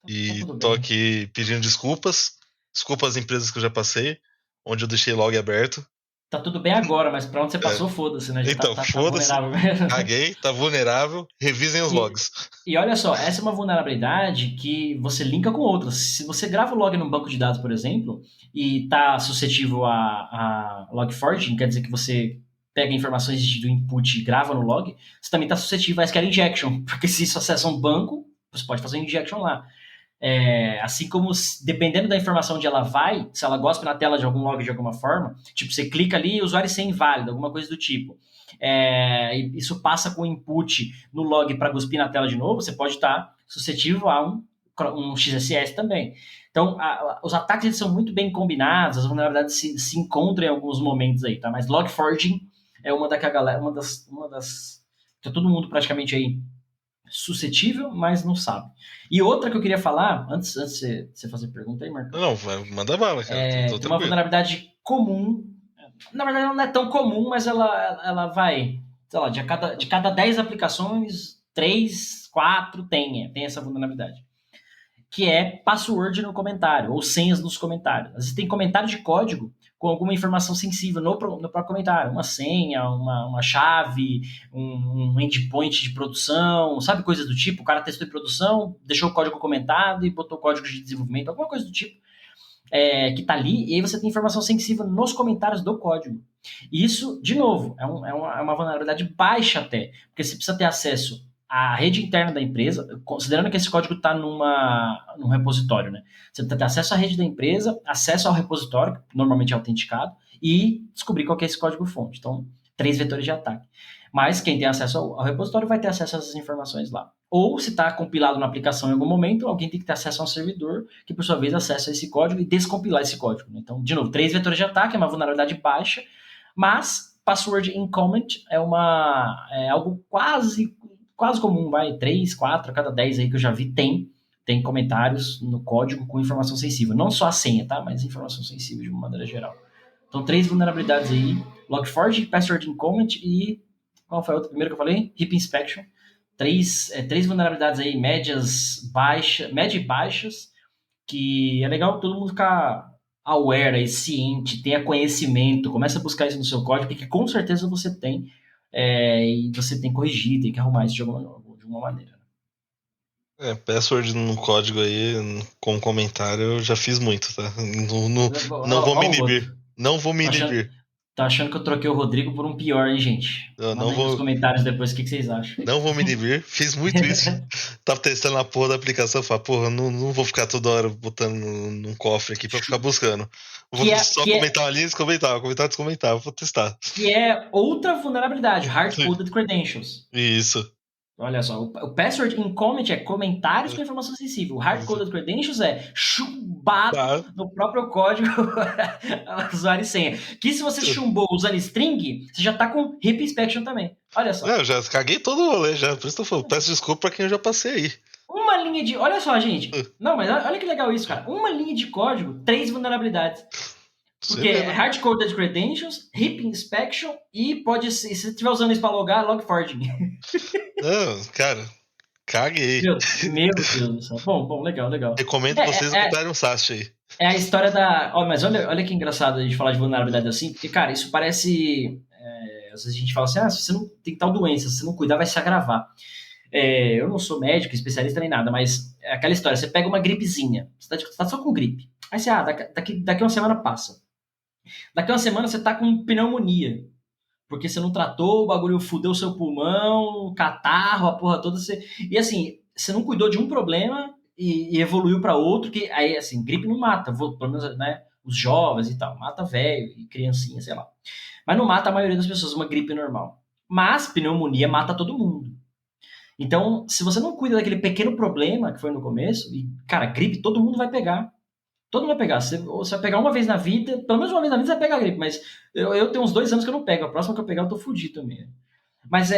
E tô aqui pedindo desculpas. Desculpa às empresas que eu já passei, onde eu deixei log aberto. Tá tudo bem agora, mas pra onde você passou, foda-se, né? Então, foda-se, caguei, tá vulnerável, revisem os logs. E olha só, essa é uma vulnerabilidade que você linka com outras. Se você grava o log num banco de dados, por exemplo, e tá suscetível a log forging, quer dizer que você pega informações do input e grava no log, você também tá suscetível a SQL injection, porque se isso acessa um banco, você pode fazer um injection lá. Assim como, dependendo da informação onde ela vai, se ela gospe na tela de algum log de alguma forma, tipo, você clica ali e o usuário ser inválido, alguma coisa do tipo. Isso passa com input no log para cuspir na tela de novo, você pode estar suscetível a um XSS também. Então, os ataques eles são muito bem combinados, as vulnerabilidades se encontram em alguns momentos aí, tá? Mas log forging é uma das que todo mundo praticamente aí suscetível, mas não sabe. E outra que eu queria falar, antes de você fazer pergunta aí, Marcão. Não, manda bala, cara. Uma vulnerabilidade comum. Na verdade, ela não é tão comum, mas ela vai, sei lá, de cada 10 aplicações, 3, 4 tem essa vulnerabilidade. Que é password no comentário, ou senhas nos comentários. Às vezes tem comentário de código com alguma informação sensível no próprio comentário. Uma senha, uma chave, um endpoint de produção, sabe, coisas do tipo. O cara testou em produção, deixou o código comentado e botou o código de desenvolvimento, alguma coisa do tipo. que está ali, e aí você tem informação sensível nos comentários do código. Isso, de novo, é uma vulnerabilidade baixa até, porque você precisa ter acesso à rede interna da empresa, considerando que esse código está num repositório, né? Você precisa ter acesso à rede da empresa, acesso ao repositório, que normalmente é autenticado, e descobrir qual que é esse código-fonte. Então, 3 vetores de ataque. Mas quem tem acesso ao repositório vai ter acesso a essas informações lá. Ou, se está compilado na aplicação em algum momento, alguém tem que ter acesso a um servidor que, por sua vez, acessa esse código e descompilar esse código. Então, de novo, 3 vetores de ataque, é uma vulnerabilidade baixa, mas password incomment é algo quase comum, 3, 4 a cada 10 aí que eu já vi tem comentários no código com informação sensível. Não só a senha, tá? Mas informação sensível de uma maneira geral. Então, 3 vulnerabilidades aí: Log4j, password incomment e... Qual foi a outra primeira que eu falei? Heap inspection. 3 vulnerabilidades aí, média e baixas, que é legal todo mundo ficar aware aí, ciente, tenha conhecimento, começa a buscar isso no seu código, porque com certeza você tem, e você tem que corrigir, tem que arrumar isso de alguma maneira. Password no código aí, com comentário, eu já fiz muito, tá? Não vou me inibir. Não vou me inibir. Tá achando que eu troquei o Rodrigo por um pior, hein, gente? Manda aí nos comentários depois o que vocês acham. Não vou me inibir, fiz muito isso. Tava testando a porra da aplicação, falei, porra, não vou ficar toda hora botando num cofre aqui pra ficar buscando. Vou só comentar uma linha e descomentava, vou testar. Que é outra vulnerabilidade, hard-coded credentials. Isso. Olha só, o password incomment é comentários com informação sensível. O hard-coded credentials é chumbado no próprio código usuário e senha. Que se você chumbou usando string, você já tá com heap inspection também. Olha só. Eu já caguei todo o rolê já, por isso que eu falo, peço desculpa pra quem eu já passei aí. Uma linha de... Olha só, gente. Não, mas olha que legal isso, cara. Uma linha de código, 3 vulnerabilidades. Porque é hard-coded credentials, heap inspection e pode ser, se você estiver usando isso pra logar, log4j. Não, cara, caguei. Meu Deus do céu. Bom, legal. Recomendo vocês botarem um SAST aí. É a história da... mas olha que engraçado a gente falar de vulnerabilidade assim, porque, cara, isso parece... às vezes a gente fala assim, se você não tem tal doença, se você não cuidar, vai se agravar. Eu não sou médico, especialista nem nada, mas é aquela história, você pega uma gripezinha, você tá só com gripe. Aí você, daqui uma semana passa. Daqui uma semana você tá com pneumonia, porque você não tratou, o bagulho fudeu o seu pulmão, catarro, a porra toda. E assim, você não cuidou de um problema e evoluiu para outro, que aí, assim, gripe não mata, pelo menos, né, os jovens e tal, mata velho e criancinha, sei lá. Mas não mata a maioria das pessoas, uma gripe normal. Mas pneumonia mata todo mundo. Então, se você não cuida daquele pequeno problema que foi no começo, e, cara, gripe todo mundo vai pegar. Todo mundo vai pegar. Você vai pegar uma vez na vida, pelo menos uma vez na vida você vai pegar a gripe, mas eu tenho uns 2 anos que eu não pego. A próxima que eu pegar eu tô fudido também. Mas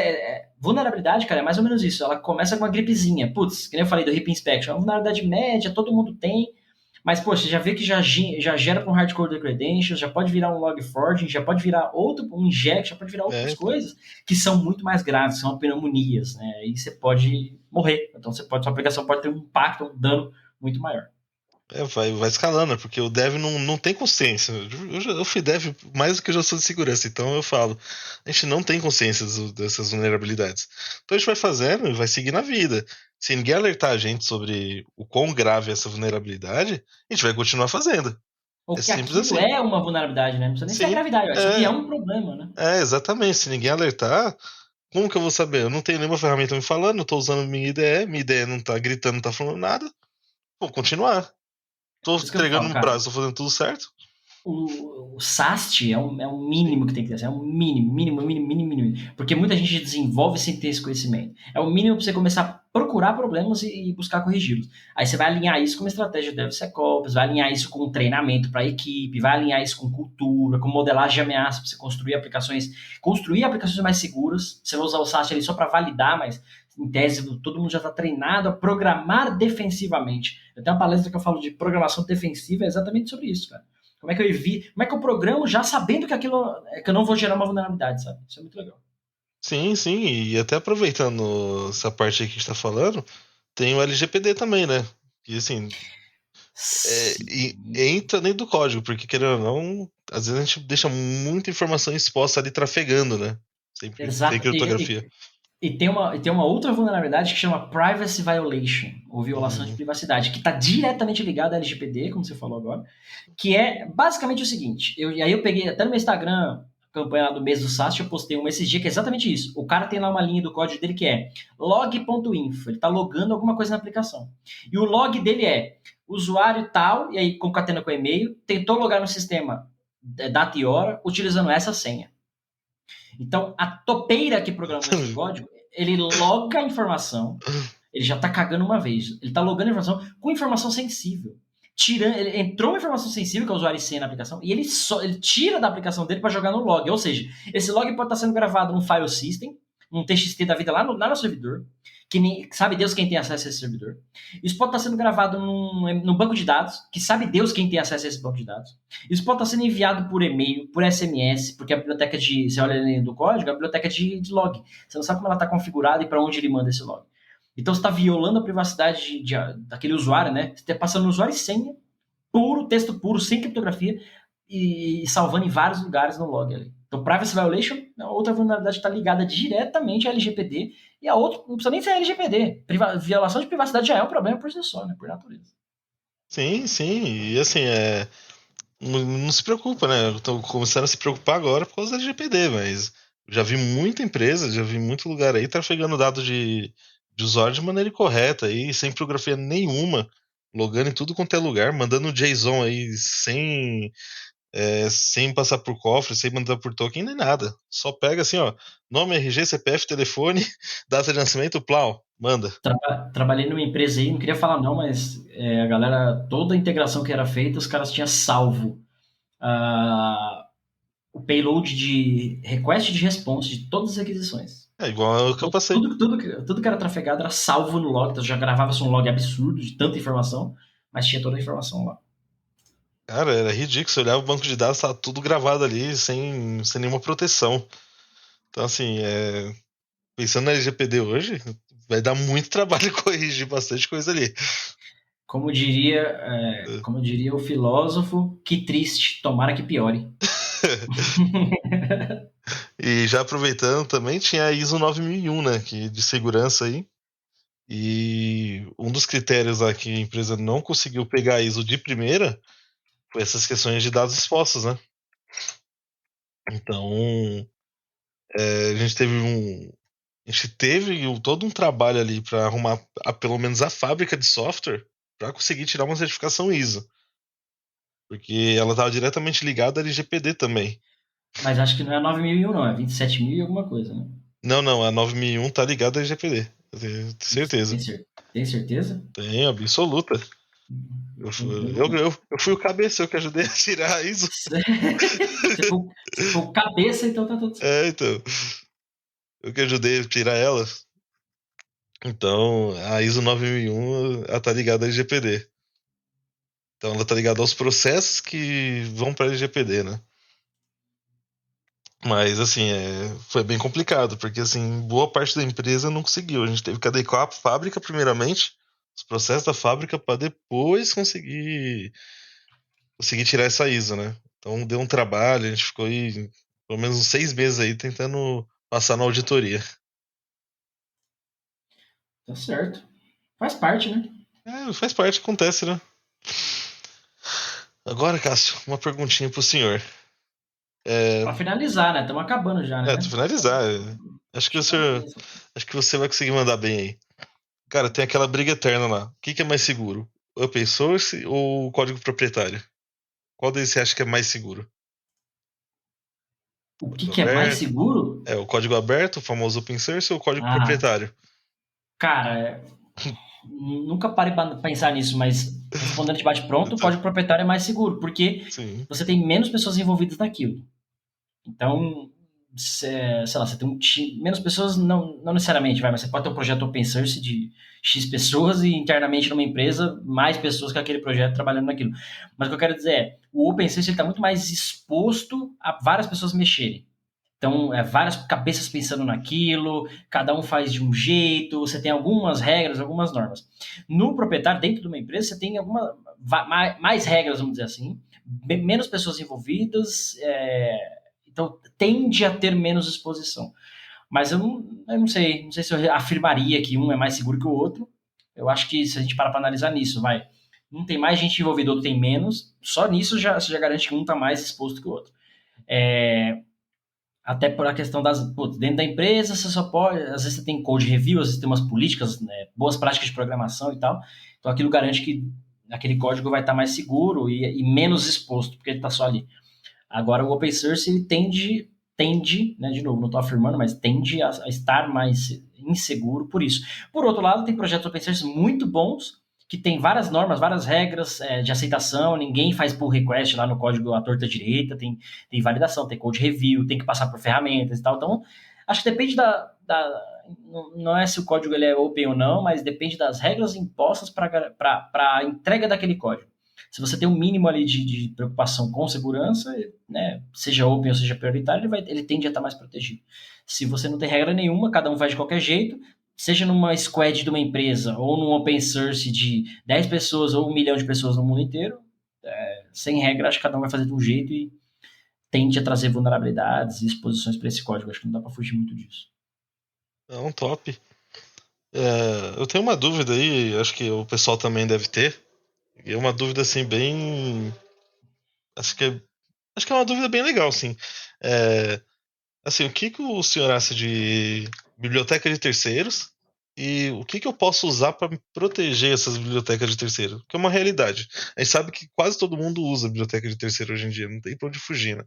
vulnerabilidade, cara, é mais ou menos isso. Ela começa com uma gripezinha. Putz, que nem eu falei do heap inspection. É uma vulnerabilidade média, todo mundo tem. Mas, poxa, já vê que já gera para um hardcoded credentials, já pode virar um log4j, já pode virar um inject, já pode virar outras coisas que são muito mais graves, são pneumonias, né? Aí você pode morrer. Então sua aplicação pode ter um impacto, um dano muito maior. Vai escalando, porque o dev não tem consciência. Eu fui dev mais do que eu já sou de segurança, então eu falo, a gente não tem consciência dessas vulnerabilidades. Então a gente vai fazendo e vai seguir na vida. Se ninguém alertar a gente sobre o quão grave é essa vulnerabilidade, a gente vai continuar fazendo. Ou que aquilo assim. É uma vulnerabilidade, né? Não precisa nem ser a gravidade, eu acho que é um problema, né? Exatamente. Se ninguém alertar, como que eu vou saber? Eu não tenho nenhuma ferramenta me falando, eu tô usando minha IDE não tá gritando, não tá falando nada. Vou continuar. Tô entregando no prazo, tô fazendo tudo certo. O SAST é um mínimo que tem que ter, é um mínimo. Porque muita gente desenvolve sem ter esse conhecimento. É o mínimo para você começar a procurar problemas e buscar corrigi-los. Aí você vai alinhar isso com uma estratégia de DevSecOps, vai alinhar isso com treinamento para a equipe, vai alinhar isso com cultura, com modelagem de ameaça para você construir aplicações mais seguras. Você vai usar o SAST ali só para validar, mas em tese todo mundo já está treinado a programar defensivamente. Eu tenho uma palestra que eu falo de programação defensiva, é exatamente sobre isso, cara. Como é que eu programo já sabendo que aquilo que eu não vou gerar uma vulnerabilidade, sabe? Isso é muito legal. Sim, e até aproveitando essa parte aí que a gente tá falando, tem o LGPD também, né? E assim, entra dentro do código, porque querendo ou não, às vezes a gente deixa muita informação exposta ali trafegando, né? Sem criptografia. E tem uma outra vulnerabilidade que chama Privacy Violation, ou violação de privacidade, que está diretamente ligada à LGPD, como você falou agora, que é basicamente o seguinte, e aí eu peguei até no meu Instagram, campanha lá do mês do SaaS, eu postei esses dias que é exatamente isso. O cara tem lá uma linha do código dele que é log.info, ele está logando alguma coisa na aplicação. E o log dele é usuário tal, e aí concatena com o e-mail, tentou logar no sistema data e hora, utilizando essa senha. Então, a topeira que programou esse código, ele loga a informação, ele já está cagando uma vez, ele está logando a informação com informação sensível. Ele entrou uma informação sensível, que é o usuário e senha na aplicação, e ele tira da aplicação dele para jogar no log. Ou seja, esse log pode estar sendo gravado num file system, num TXT da vida lá no servidor, que sabe Deus quem tem acesso a esse servidor. Isso pode estar sendo gravado num banco de dados, que sabe Deus quem tem acesso a esse banco de dados. Isso pode estar sendo enviado por e-mail, por SMS, porque a biblioteca você olha ali do código, a biblioteca de log. Você não sabe como ela está configurada e para onde ele manda esse log. Então você está violando a privacidade daquele usuário, né? Você está passando no usuário e senha, puro, texto puro, sem criptografia, e salvando em vários lugares no log ali. Então, Privacy Violation é outra vulnerabilidade que está ligada diretamente à LGPD, e a outra não precisa nem ser LGPD. Violação de privacidade já é um problema por si só, né? Por natureza. Sim, e assim, não se preocupa, né? Estão começando a se preocupar agora por causa da LGPD, mas já vi muita empresa, já vi muito lugar aí trafegando dados de usuário de maneira incorreta aí, sem criptografia nenhuma, logando em tudo quanto é lugar, mandando JSON aí sem passar por cofre, sem mandar por token, nem nada. Só pega assim, ó, nome, RG, CPF, telefone, data de nascimento, plau, manda. Trabalhei numa empresa aí, não queria falar não, mas a galera, toda a integração que era feita, os caras tinham salvo o payload de request e de response de todas as requisições. É igual o que eu passei. Tudo que era trafegado era salvo no log, então já gravava-se um log absurdo de tanta informação, mas tinha toda a informação lá. Cara, era ridículo. Você olhava o banco de dados, tava tudo gravado ali, sem nenhuma proteção. Então, assim, pensando na LGPD hoje, vai dar muito trabalho corrigir bastante coisa ali. Como diria o filósofo, que triste, tomara que piore. E já aproveitando também, tinha a ISO 9001, né, de segurança aí. E um dos critérios lá que a empresa não conseguiu pegar a ISO de primeira foi essas questões de dados expostos, né? Então, a gente teve todo um trabalho ali para arrumar pelo menos a fábrica de software para conseguir tirar uma certificação ISO. Porque ela estava diretamente ligada à LGPD também. Mas acho que não é 9001 não, é 27.000 e alguma coisa, né? Não, a 9001 tá ligada à LGPD. Eu tenho certeza. Tem certeza? Tenho, absoluta. Eu fui o cabeça, eu que ajudei a tirar a ISO. Você foi o cabeça, então tá tudo certo. Então. Eu que ajudei a tirar ela. Então, a ISO 9001 ela tá ligada à LGPD. Então, ela tá ligada aos processos que vão para a LGPD, né? Mas, assim, foi bem complicado, porque, assim, boa parte da empresa não conseguiu. A gente teve que adequar a fábrica, primeiramente, os processos da fábrica, para depois conseguir tirar essa ISO, né? Então, deu um trabalho, a gente ficou aí pelo menos uns 6 meses aí tentando passar na auditoria. Tá certo. Faz parte, né? Faz parte, acontece, né? Agora, Cássio, uma perguntinha pro senhor. Pra finalizar, né? Estamos acabando já, né? Pra finalizar. Acho que você vai conseguir mandar bem aí. Cara, tem aquela briga eterna lá. O que é mais seguro? Open source ou código proprietário? Qual deles você acha que é mais seguro? O que é mais seguro? O código aberto, o famoso open source, ou o código proprietário? Cara, nunca parei para pensar nisso, mas respondendo de bate-pronto, o código proprietário é mais seguro, porque você tem menos pessoas envolvidas naquilo. Então, sei lá, você tem um time, menos pessoas, não necessariamente, mas você pode ter um projeto open source de X pessoas e internamente numa empresa, mais pessoas que aquele projeto trabalhando naquilo. Mas o que eu quero dizer é, o open source está muito mais exposto a várias pessoas mexerem. Então, várias cabeças pensando naquilo, cada um faz de um jeito, você tem algumas regras, algumas normas. No proprietário, dentro de uma empresa, você tem mais regras, vamos dizer assim, menos pessoas envolvidas, então tende a ter menos exposição. Mas eu não sei se eu afirmaria que um é mais seguro que o outro. Eu acho que se a gente parar para analisar nisso, um tem mais gente envolvida, outro tem menos, só nisso você já garante que um está mais exposto que o outro. Até por a questão dentro da empresa, você só pode, às vezes você tem code review, às vezes tem umas políticas, né, boas práticas de programação e tal, então aquilo garante que aquele código vai estar mais seguro e menos exposto, porque ele está só ali. Agora o open source, ele tende, né, de novo, não estou afirmando, mas tende a estar mais inseguro por isso. Por outro lado, tem projetos open source muito bons, que tem várias normas, várias regras de aceitação, ninguém faz pull request lá no código à torta direita, tem validação, tem code review, tem que passar por ferramentas e tal. Então, acho que depende não é se o código ele é open ou não, mas depende das regras impostas para a entrega daquele código. Se você tem um mínimo ali de preocupação com segurança, né, seja open ou seja prioritário, ele tende a estar mais protegido. Se você não tem regra nenhuma, cada um faz de qualquer jeito, seja numa squad de uma empresa ou num open source de 10 pessoas ou 1 milhão de pessoas no mundo inteiro, sem regra, acho que cada um vai fazer de um jeito e tende a trazer vulnerabilidades e exposições para esse código. Acho que não dá para fugir muito disso. Não, top. Eu tenho uma dúvida aí, acho que o pessoal também deve ter. E é uma dúvida assim bem... Acho que é uma dúvida bem legal, sim. Assim, o que o senhor acha de biblioteca de terceiros e o que eu posso usar para proteger essas bibliotecas de terceiros? Porque é uma realidade. A gente sabe que quase todo mundo usa biblioteca de terceiro hoje em dia, não tem pra onde fugir, né?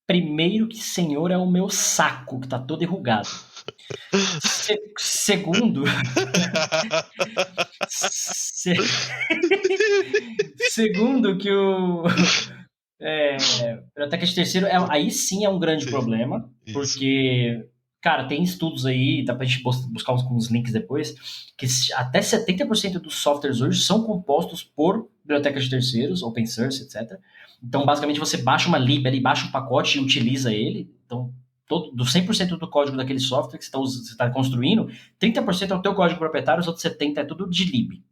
Primeiro que senhor é o meu saco, que tá todo enrugado. Segundo... Segundo que biblioteca de terceiro, aí sim é um grande problema, porque, cara, tem estudos aí, dá pra gente buscar uns links depois, que até 70% dos softwares hoje são compostos por bibliotecas de terceiros, open source, etc. Então, basicamente, você baixa uma lib ali, baixa um pacote e utiliza ele. Então, do 100% do código daquele software que você está construindo, 30% é o teu código proprietário, os outros 70% é tudo de lib.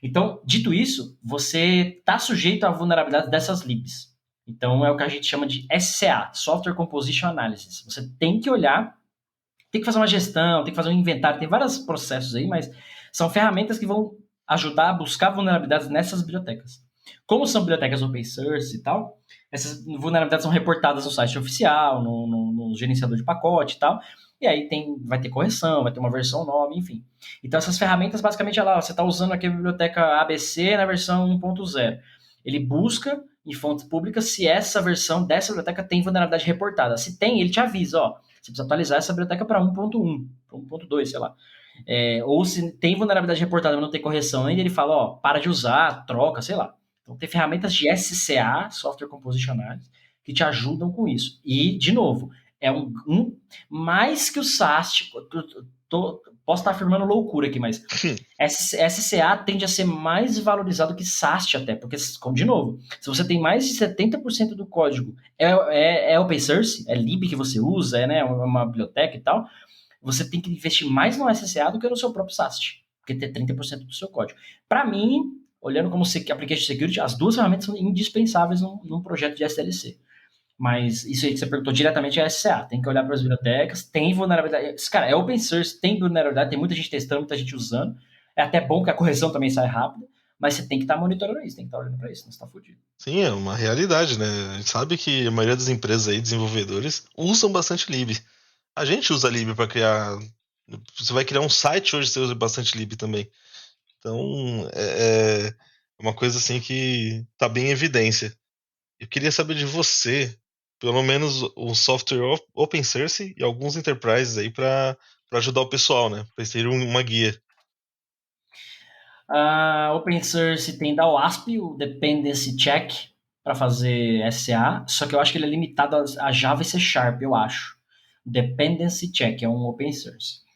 Então, dito isso, você está sujeito à vulnerabilidade dessas libs. Então, é o que a gente chama de SCA, Software Composition Analysis. Você tem que olhar, tem que fazer uma gestão, tem que fazer um inventário, tem vários processos aí, mas são ferramentas que vão ajudar a buscar vulnerabilidades nessas bibliotecas. Como são bibliotecas open source e tal, essas vulnerabilidades são reportadas no site oficial, no gerenciador de pacote e tal, e aí vai ter correção, vai ter uma versão nova, enfim. Então essas ferramentas, basicamente, você está usando aqui a biblioteca ABC na versão 1.0. Ele busca em fontes públicas se essa versão dessa biblioteca tem vulnerabilidade reportada. Se tem, ele te avisa, você precisa atualizar essa biblioteca para 1.1, para 1.2, sei lá. Ou se tem vulnerabilidade reportada, mas não tem correção ainda, ele fala, para de usar, troca, sei lá. Então, tem ferramentas de SCA, Software Composition Analysis, que te ajudam com isso. E, de novo, é mais que o SAST, posso estar afirmando loucura aqui, mas SCA tende a ser mais valorizado que SAST até, porque, de novo, se você tem mais de 70% do código é open source, é lib que você usa, né, uma biblioteca e tal, você tem que investir mais no SCA do que no seu próprio SAST, porque tem 30% do seu código. Para mim, olhando como Application Security, as duas ferramentas são indispensáveis num projeto de SDLC. Mas isso aí que você perguntou diretamente é SCA. Tem que olhar para as bibliotecas, tem vulnerabilidade. Cara, é open source, tem vulnerabilidade, tem muita gente testando, muita gente usando. É até bom que a correção também saia rápida, mas você tem que estar monitorando isso, tem que estar olhando para isso, senão você está fodido. Sim, é uma realidade, né? A gente sabe que a maioria das empresas aí, desenvolvedores, usam bastante lib. A gente usa lib para criar... Você vai criar um site hoje, você usa bastante lib também. Então, é uma coisa assim que está bem em evidência. Eu queria saber de você, pelo menos um software open source e alguns enterprises aí para ajudar o pessoal, né? Para ter uma guia. Open source tem da OWASP, o Dependency Check, para fazer SCA, só que eu acho que ele é limitado a Java e C Sharp, eu acho. Dependency Check é um open source.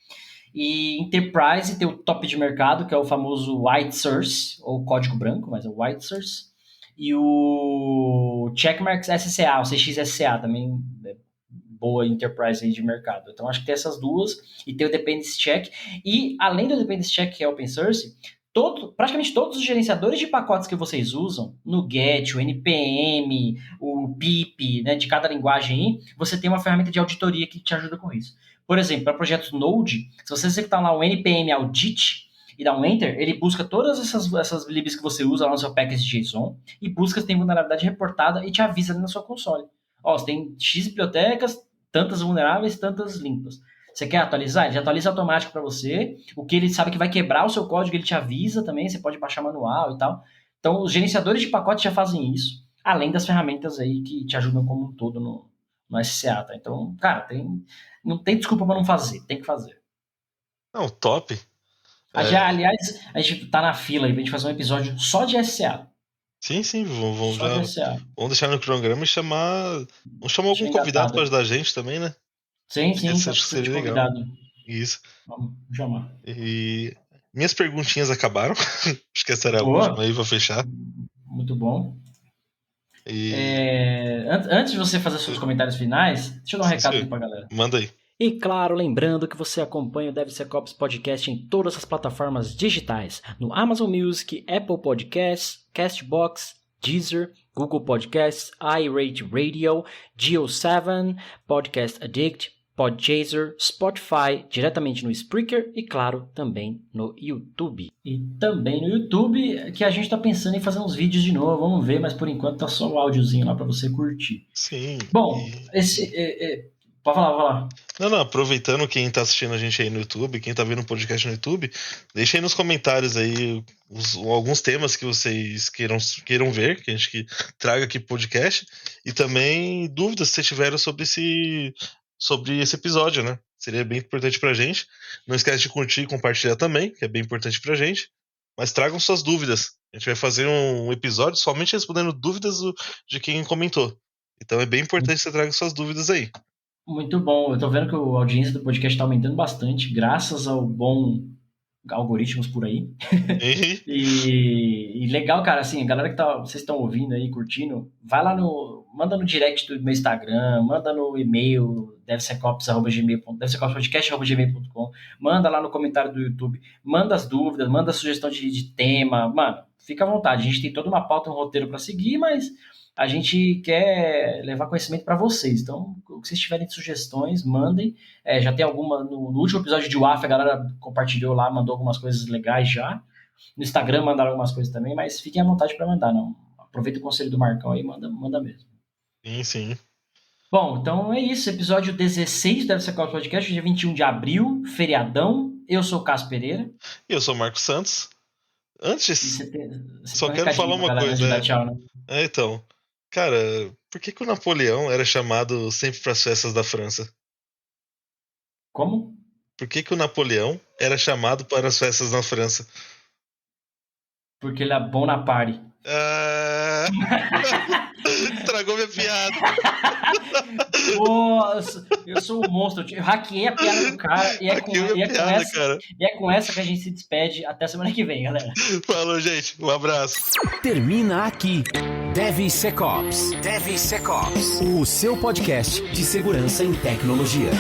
E Enterprise tem o top de mercado, que é o famoso White Source, ou código branco, mas é o White Source. E o Checkmarx SCA, o CXSCA, também é boa Enterprise aí de mercado. Então, acho que tem essas duas, e tem o Dependency Check. E, além do Dependency Check, que é open source, praticamente todos os gerenciadores de pacotes que vocês usam, no Get, o NPM, o pip, né, de cada linguagem aí, você tem uma ferramenta de auditoria que te ajuda com isso. Por exemplo, para projetos Node, se você executar lá um npm audit e dar um enter, ele busca todas essas libs que você usa lá no seu package JSON e busca se tem vulnerabilidade reportada e te avisa ali na sua console. Ó, você tem X bibliotecas, tantas vulneráveis, tantas limpas. Você quer atualizar? Ele já atualiza automático para você. O que ele sabe que vai quebrar o seu código, ele te avisa também. Você pode baixar manual e tal. Então, os gerenciadores de pacote já fazem isso, além das ferramentas aí que te ajudam como um todo no SCA, tá? Então, cara, não tem desculpa para não fazer. Tem que fazer. Não, top. Aliás, a gente tá na fila aí pra gente fazer um episódio só de SCA. Sim, vamos deixar no cronograma e chamar algum convidado para ajudar a gente também, né? Sim, acho que seria legal. Isso. Vamos chamar. E minhas perguntinhas acabaram. Acho que essa era a última aí pra fechar. Muito bom. Antes de você fazer seus comentários finais, deixa eu dar um recado aqui pra galera. Manda aí. E claro, lembrando que você acompanha o DevSecOps Podcast em todas as plataformas digitais, no Amazon Music, Apple Podcasts, Castbox, Deezer, Google Podcasts, iRadio, Geo7, Podcast Addict, Podchaser, Spotify, diretamente no Spreaker e, claro, também no YouTube. E também no YouTube, que a gente tá pensando em fazer uns vídeos de novo, vamos ver, mas por enquanto tá só o áudiozinho lá pra você curtir. Sim. Bom, Pode falar. Não, aproveitando quem tá assistindo a gente aí no YouTube, quem tá vendo o podcast no YouTube, deixa aí nos comentários aí alguns temas que vocês queiram ver, que a gente traga aqui pro podcast, e também dúvidas se tiveram sobre esse episódio, né? Seria bem importante pra gente. Não esquece de curtir e compartilhar também, que é bem importante pra gente. Mas tragam suas dúvidas. A gente vai fazer um episódio somente respondendo dúvidas de quem comentou. Então é bem importante que você traga suas dúvidas aí. Muito bom. Eu tô vendo que a audiência do podcast tá aumentando bastante, graças ao bom algoritmos por aí. E legal, cara, assim, a galera que vocês estão ouvindo aí, curtindo, vai lá manda no direct do meu Instagram, manda no e-mail devsecopspodcast@gmail.com, manda lá no comentário do YouTube, manda as dúvidas, manda a sugestão de tema, mano, fica à vontade, a gente tem toda uma pauta, um roteiro para seguir, mas a gente quer levar conhecimento para vocês, então, se vocês tiverem sugestões, mandem. Já tem alguma, no último episódio de UAF, a galera compartilhou lá, mandou algumas coisas legais já. No Instagram mandaram algumas coisas também, mas fiquem à vontade para mandar, não. Aproveita o conselho do Marcão aí e manda mesmo. Sim. Bom, então é isso, episódio 16 do DevSecOps Podcast, dia 21 de abril, feriadão. Eu sou o Cássio Pereira. E eu sou o Marco Santos. Antes, só um quero falar uma coisa. Dar tchau, né? Então, cara, por que o Napoleão era chamado sempre para as festas da França? Como? Por que o Napoleão era chamado para as festas na França? Porque ele é bom na party. Estragou minha piada. Nossa, eu sou um monstro. Eu hackeei a piada do cara e é com essa que a gente se despede. Até semana que vem, galera. Falou, gente. Um abraço. Termina aqui DevSecOps, o seu podcast de segurança em tecnologia.